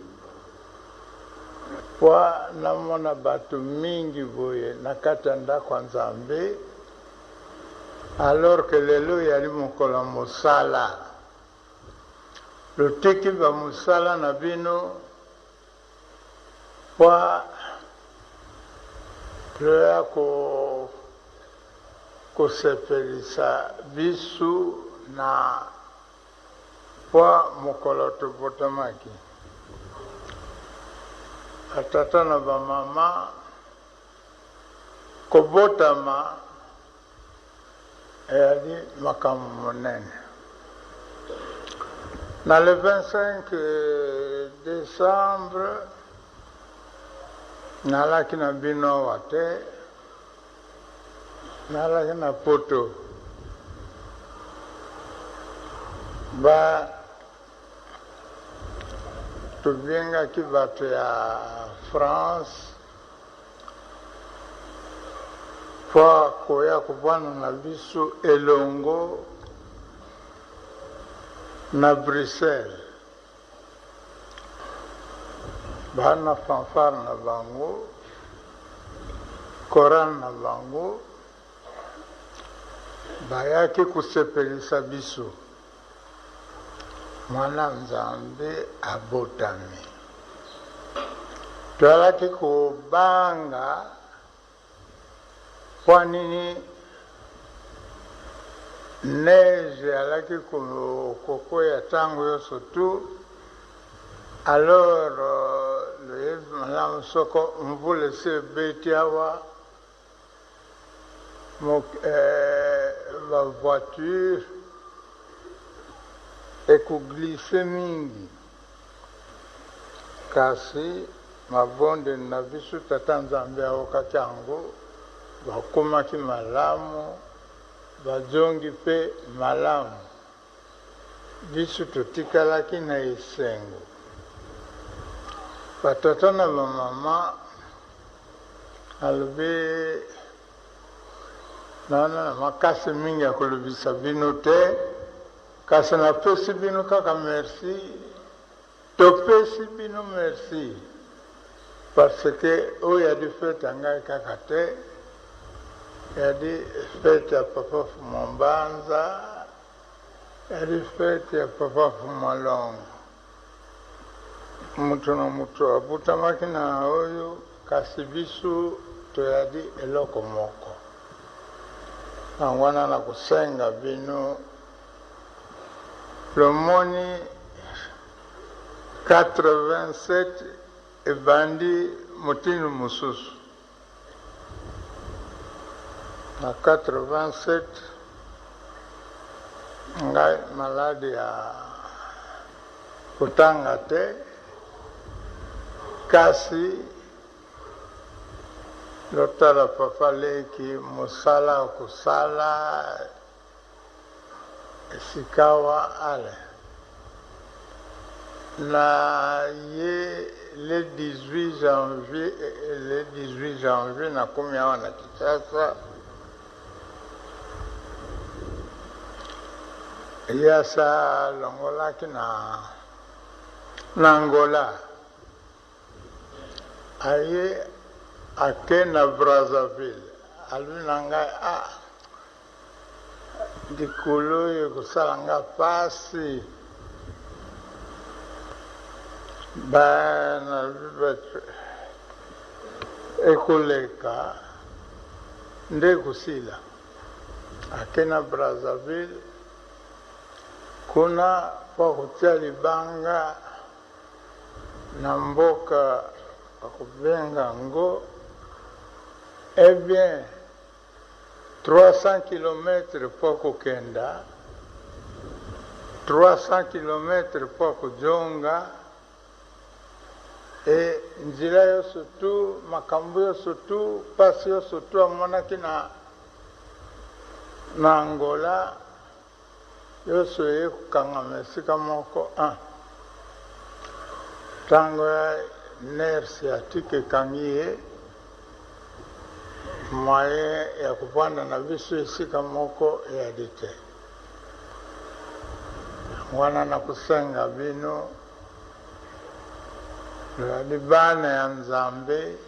kwa namona bato mingi boye na kati ya ndako ya Nzambe alors que lelo yali mokolo ya mosala lotiki bamosala na bino kwa ya kosepelisa biso na kwa mokolo tobotamaki atata na bamama kobotama eyali makambo monene na le 25 décembre nalaki na bino awa te nalaki na poto tobengaki bato ya France po koya kobwana na biso elongo na Bruxelles bana fanfare na bango Koran na bango bayaki kosepelisa biso mwana Nzambe abotami twalaki kobanga kwa nini neige alaki kokoya ntango nyonso tu alors loyebi malamu soko mvula esi ebeti awa bavoiture ekoglise mingi kasi mabonde na biso tata Nzambe aokaki yango bakomaki malamu bajongi mpe malamu biso totikalaki na esengo batata na bamama alobi naona na makasi mingi ya kolobisa bino te kasi napesi bino kaka merci, topesi bino merci, parce que oyo yadi fete ya ngai kaka te, yadi fete ya papa Fumambanza, yadi fete ya papa Fumalongo. Mutu na mutu abutamaki na oyo, kasi biso toyadi eloko moko. Wana na kusenga bino lomoni 87 ebandi mutinu mususu na 87 ngai maladi ya kutanga te, kasi lotala papa leki musala kusala sikawa ale na ye le 18 janvier na kumi awa na Kinshasa yasa longolaki na Angola aye ake na Brazzaville alwi na ngai dikolo oyo kosala nga pasi bana ekoleka nde kusila ake na Brazzaville kuna po kutia libanga na mboka akubenga ngo bien 300 km po kukenda 300 km po kujonga nzela yoso tu makambo yoso tu pasi yoso tu amonaki na Angola yoso ekukangama esika moko ntango ya nerf sciatique ekangi ye moyen ya kupanda na biso esika moko eyadi te. Wana na kusenga bino loyadi bana ya Nzambe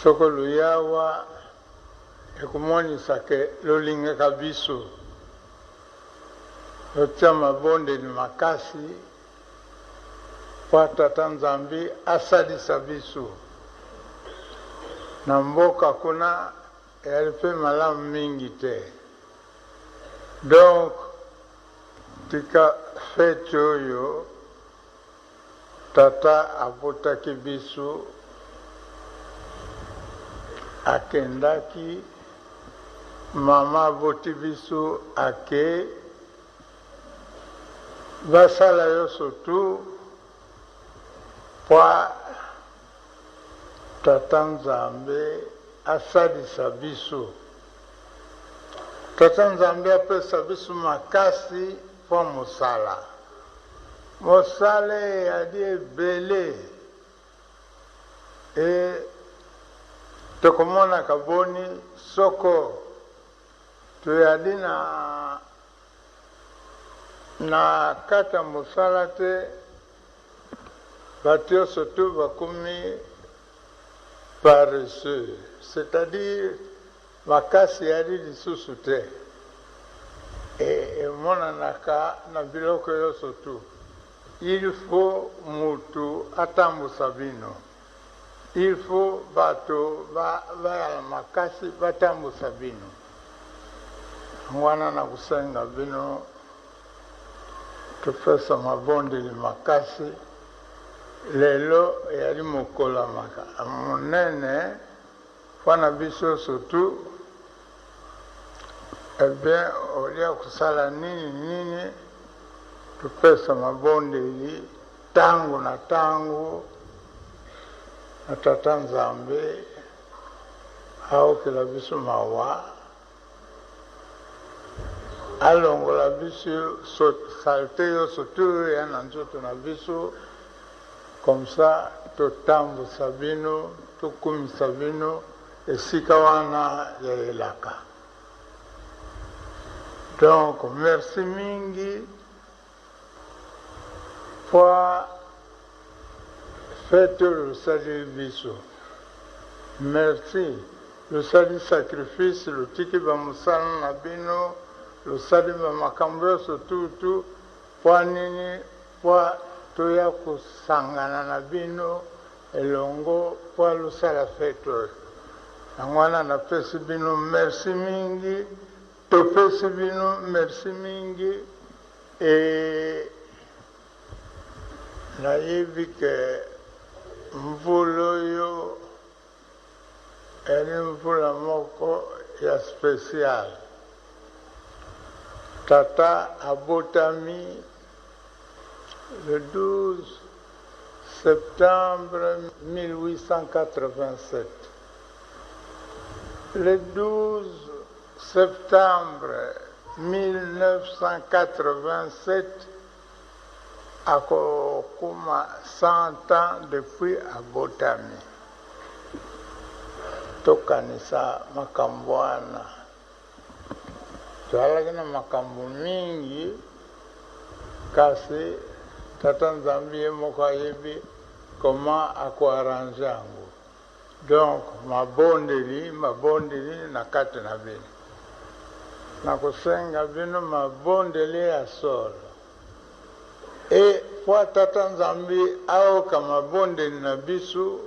soko luyawa ekumonisa ke lolingaka biso lotia mabondeli makasi po Tata Nzambe asalisa biso na mboka kuna eyali mpe malamu mingi te. Donc tika fete oyo tata abotaki biso akendaki, mama aboti biso ake basala yoso tu po Tata Nzambe asalisa biso. Tata Nzambe apesa biso makasi po mosala. Mosala yadi ebele tokomona kaboni soko toyadi na kata mosala te batio sotu bakomi paresseux, c'est-à-dire makasi yadi lisusu te emonanaka na biloko yoso tu. Il faut mutu atambusa bino, il faut bato bayala makasi batambusa bino. Wana na kusenga bino topesa mabondeli makasi. Lelo yali mokola maka monene fana biso sotu olia kusala nini tupesa mabondeli tangu na tangu na Tata Nzambe aokela biso mawa alongola biso salte yo sotu ya na nzoto na biso. Comme ça, totambusa bino, tokumisa bino, esika wana ya elaka. Donc, merci mingi pour fête le salut biso. Merci. Le salut sacrifice, le tiki bamusana na bino, le salut makambo surtout pour nini pour toya kusangana na bino elongo pour le sala fête. Angwana na pesi bino merci mingi, to pesi bino merci mingi et nayebi ke mvula yo eri mvula moko ya spécial. Tata abotami le 12 septembre 1887. Le 12 septembre 1987, à Kokuma 100 ans depuis abotami. Tokanisa makambwana. Tualagina makambu mingi kasi Tata Nzambi moko ayebi comment akuarrange yango. Donc mabondeli na kati na bino. Nakusenga bino mabondeli ya solo. Et kwa Tata Nzambi aoka mabondeli na bisu,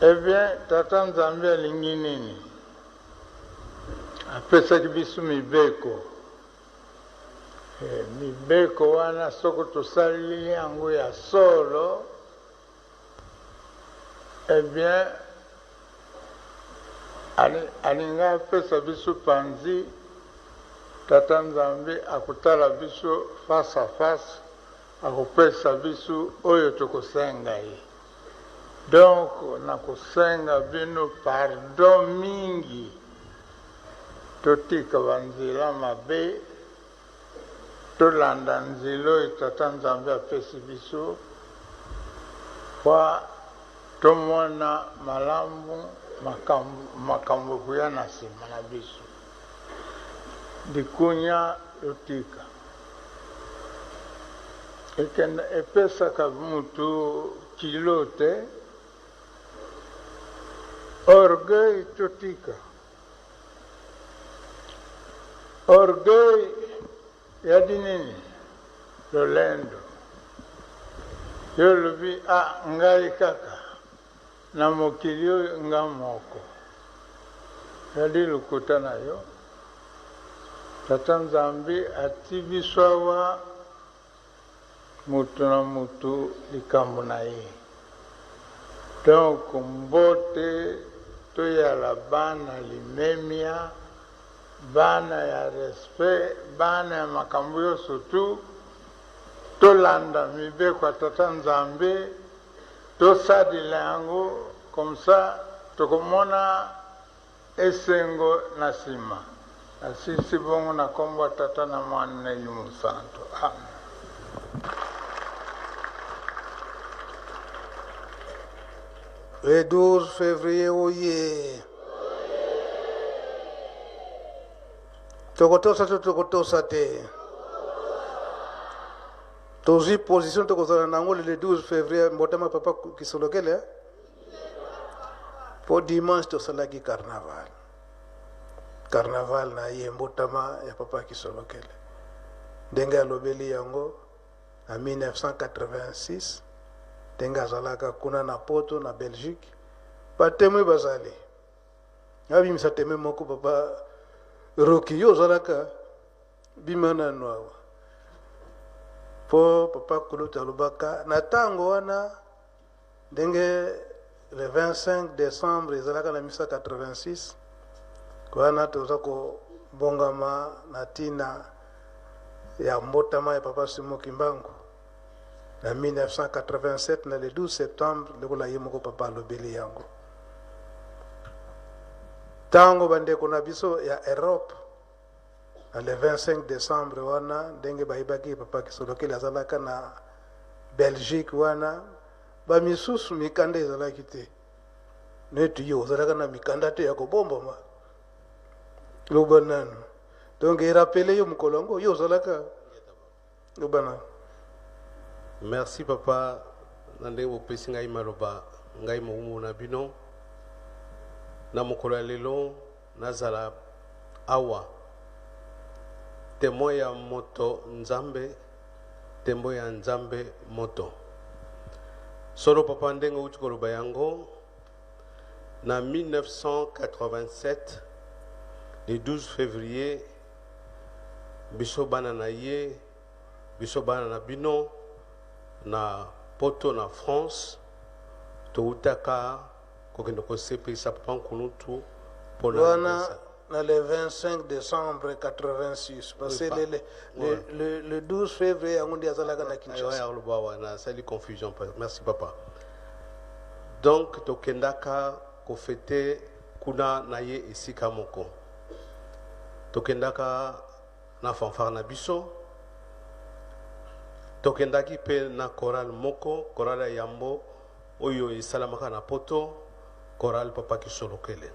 eh bien Tata Nzambi alingi nini? Apesaki bisu mibeko. Mibeko wana soko tosali yango ya solo, eh bien alinga apesa biso panzi. Tata Nzambi akutala biso face à face, akupesa biso oyo tokosenga ye. Donc nakusenga bino pardon mingi, totika banzela mabe, tolanda nzela oyo Tata Nzambi apesi biso, kwa tomona malamu makambo kuya na nsima na biso. Dikunya yotika. Ekenda epesaka mutu kilote, orgueil totika. Orgueil yadi nini? Lolendo. Yo lobi ngai kaka na mokili oyo nga moko. Yadi lukuta na yo. Tata Nzambi ati biso awa mutu na mutu likambo na ye. Donc mbote toyala bana limemia, bana ya respect, bana ya makambo yo surtout, tolanda mibeko ya Tata Nzambi, tosadila yango, comme ça tokomona esengo na nsima. Asisi bongo na kombo Tata na Mwana na Elimu Santo. Amen. Le 12 février, oye. Tokotosa te. Tozi position tokozala nango le 12 février mbotama papa kisolokele. Po dimanche tosalaki carnaval. Carnaval na ye mbotama ya papa kisolokele. Ndenge alobeli yango en 1986. Ndenge azalaka kuna na Poto na Belgique. Patemwe bazali. Abimisa teme moko papa Roki yo zalaka bimana noawa. Po papa Kuluta alobaka na tango wana ndenge le 25 décembre zalaka na 1986. Wana tozako bongama na tina ya mbotama ya papa Simo Kimbangu. En 1987, le 12 septembre, le kola yemoko papa lobeli yango. Tango bande kona biso ya Europe, le 25 décembre wana, denge baibaki papa kisolokeli azalaka na Belgique wana, ba misusu mikanda ezalaki te. Netu yo azalaka na mikanda te ya kobomba ma. Lobanano. donc irapele yo mokolo yango yo ozalaka obana. Merci papa na ndenge bopesi ngai maloba ngai mokumu na bino na mokolo ya lelo nazala awa témoin ya moto nzambe tembo ya nzambe moto solo papa ndenge uti koloba yango na 1987 le 12 février biso bana na ye biso bana na bino na poto na France toutaka kokende kosepelisa papa nkulutu wana na le 25 décembre 86 parce que le 12 février yango ndi azalaka na Kinshasa. Na sali confusion. Merci papa. Donc tokendaka kofete kuna na ye esika moko tokendaka na fanfare na biso tokendaki pe na choral moko choral ya yambo oyo esalamaka na poto choral papa Kisolokele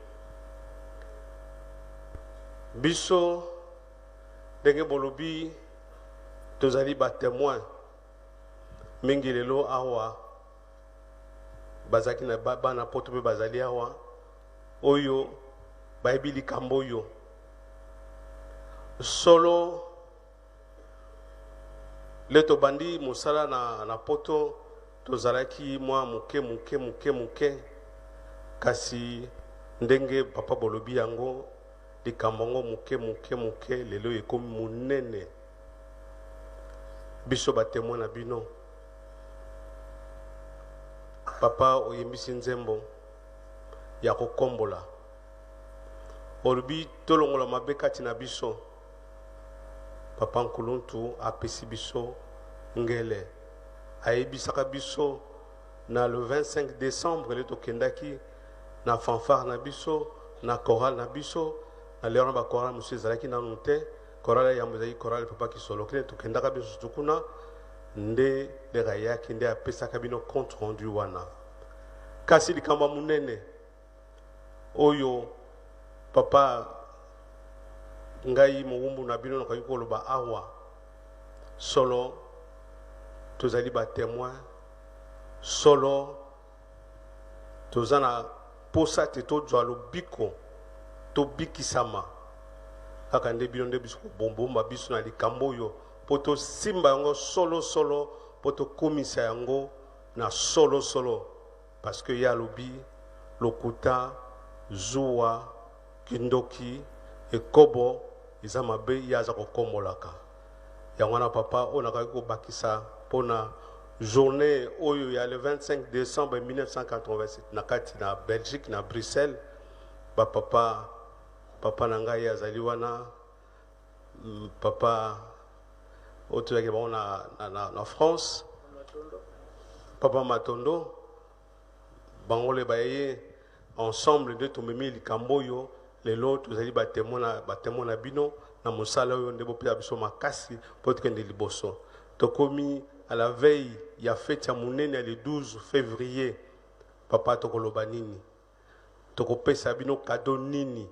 biso ndenge bolobi tozali ba témoin mingi lelo awa bazaki na bana poto pe bazali awa oyo bayebi likambo oyo solo le tobandi mosala na poto tozalaki mwa muke kasi ndenge papa bolobi yango likambo ngo muke lelo ekomi munene biso batémoin na bino papa oyembisi nzembo ya kokombola olobi tolongola mabe kati na biso papa nkuluntu apesi biso ngele ayebisaka biso na le 25 décembre le tokendaki na fanfare na biso na choral na biso na lero na bachoral mosu ezalaki nanu te choral yambo ezalaki choral papa Kisolokele tokendaka biso tukuna nde leka yaki nde apesaka bino compte rendu wana kasi likambo munene oyo papa ngai mowumbu na bino nakoki koloba awa solo tozali ba témoin solo toza na posa te tozwa lobiko tobikisama kaka nde bino nde biso kobombomba biso na likambo oyo po tosimba yango solo po tokomisa yango na solo parce que ya lobi lokuta zuwa kindoki ekobo eza mabe ya aza kokombolaka yango na papa oyo nakaki kobakisa mpona journée oyo ya le 25 décembre 1987 na kati na Belgique na Bruxelles papa na ngai azali wana papa oyo tozalaki bango na France papa Matondo bango le baye ensemble nde tomemi likambo oyo lelo tozali batémoin na bino na mosala oyo nde bopesa biso makasi mpo tokende liboso tokomi à la veille ya fête ya monene le 12 février papa tokoloba nini tokopesa bino kado nini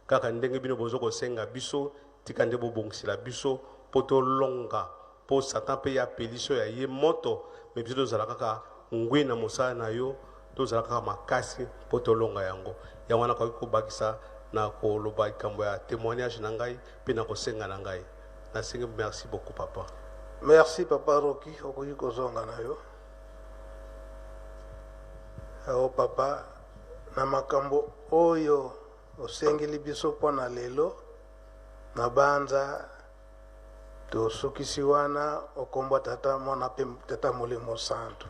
kaka ndenge bino bozo kosenga biso tika nde bobongisela biso mpo tolonga mpo satan mpe ya peliso ya ye moto me biso tozala kaka ngwi na mosala na yo tozala kaka makasi mpo tolonga yango yango wana koki kobakisa na koloba likambo ya témoignage na ngai mpe na kosenga na ngai nasengi merci beaucoup papa. Merci papa Roki okoki kozonga na yo ao papa na makambo oyo osengeli biso mpona lelo na banza tosukisi wana okombo tata mwana mpe tata molimo santo.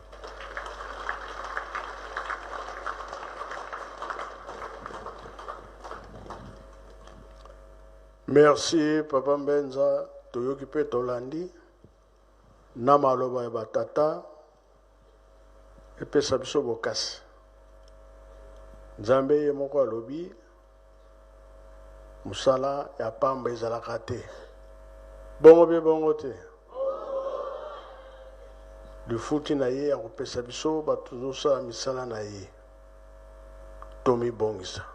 Merci papa Mbenza toyoki pe tolandi na maloba ya batata epesa biso bokasi nzambe ye moko alobi mosala ya pamba ezalaka te bongo mpe bongo te lifuti na ye ya kopesa biso bato tozosala misala na ye tomibongisa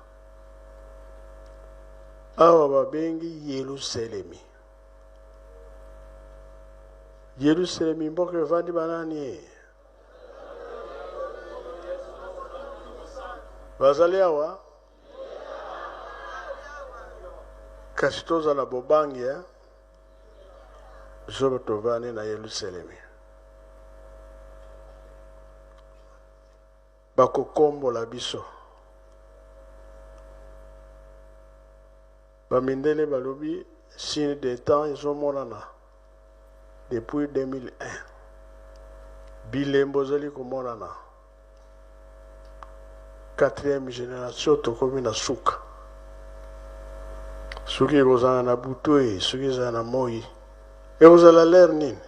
awa babengi Yerusalemi. Yerusalemi mboka evandi banani? Bazali awa? Kasi tozala bobangi zobo tovani na Yerusalemi. Bakokombola biso. Bamindele balobi signe des temps ezomonana depuis 2001. Bilembo zali komonana. 4e génération tokomi na suka. Soki ekozala na butu soki ezala na moi ekozala lere nini?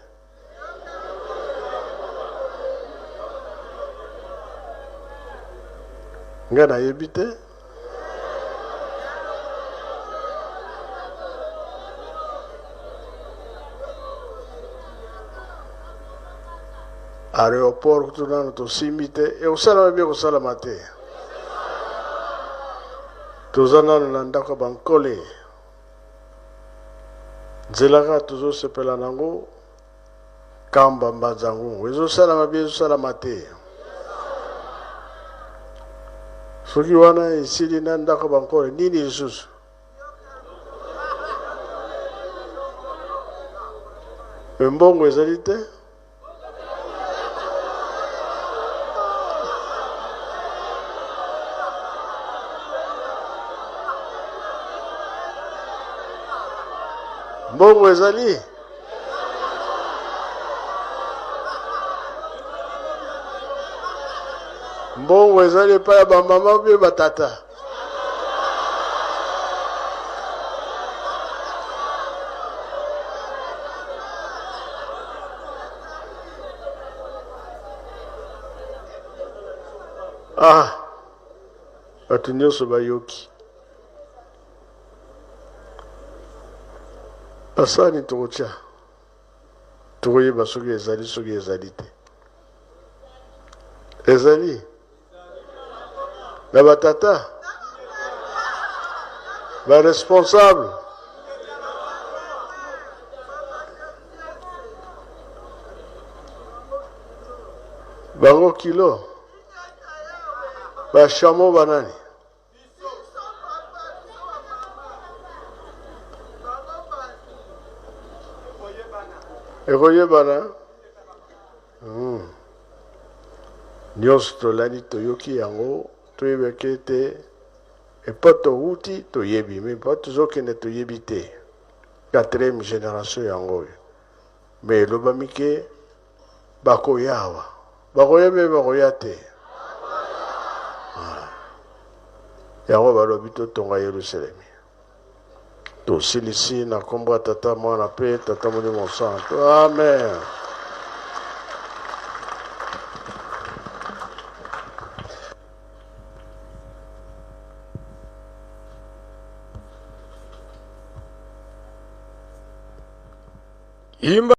Nga nayebi te. Aéroport kutunano tosimbi te ekosalama bie kosalama te. Toza nano na ndako bankole nzelaka tozosepela nango kamba mbazangu ezosalama bie ezosalama te. Soki wana esili na ndako bankole nini lisusu? Mbongo ezali te. Mbongo ezali. Mbongo ezali pa ya bamama bie batata. Batu nyonso bayoki. Asani tokotia tokoyeba soki ezali soki ezali te. Ezali na batata ba responsable bango kilo ba chamo banani ekoyebana. Nyonso tolani toyoki yango toyebeke te epo touti toyebi me po tozokende toyebi te. 4e génération yango oyo me elobami ke bakoyawa bakoya me bakoya te. Yango balobi totonga Yerusalemi. Tosilisi na kombo ya Tata Mwana pe Tata Molimo Santo. Amen. Imba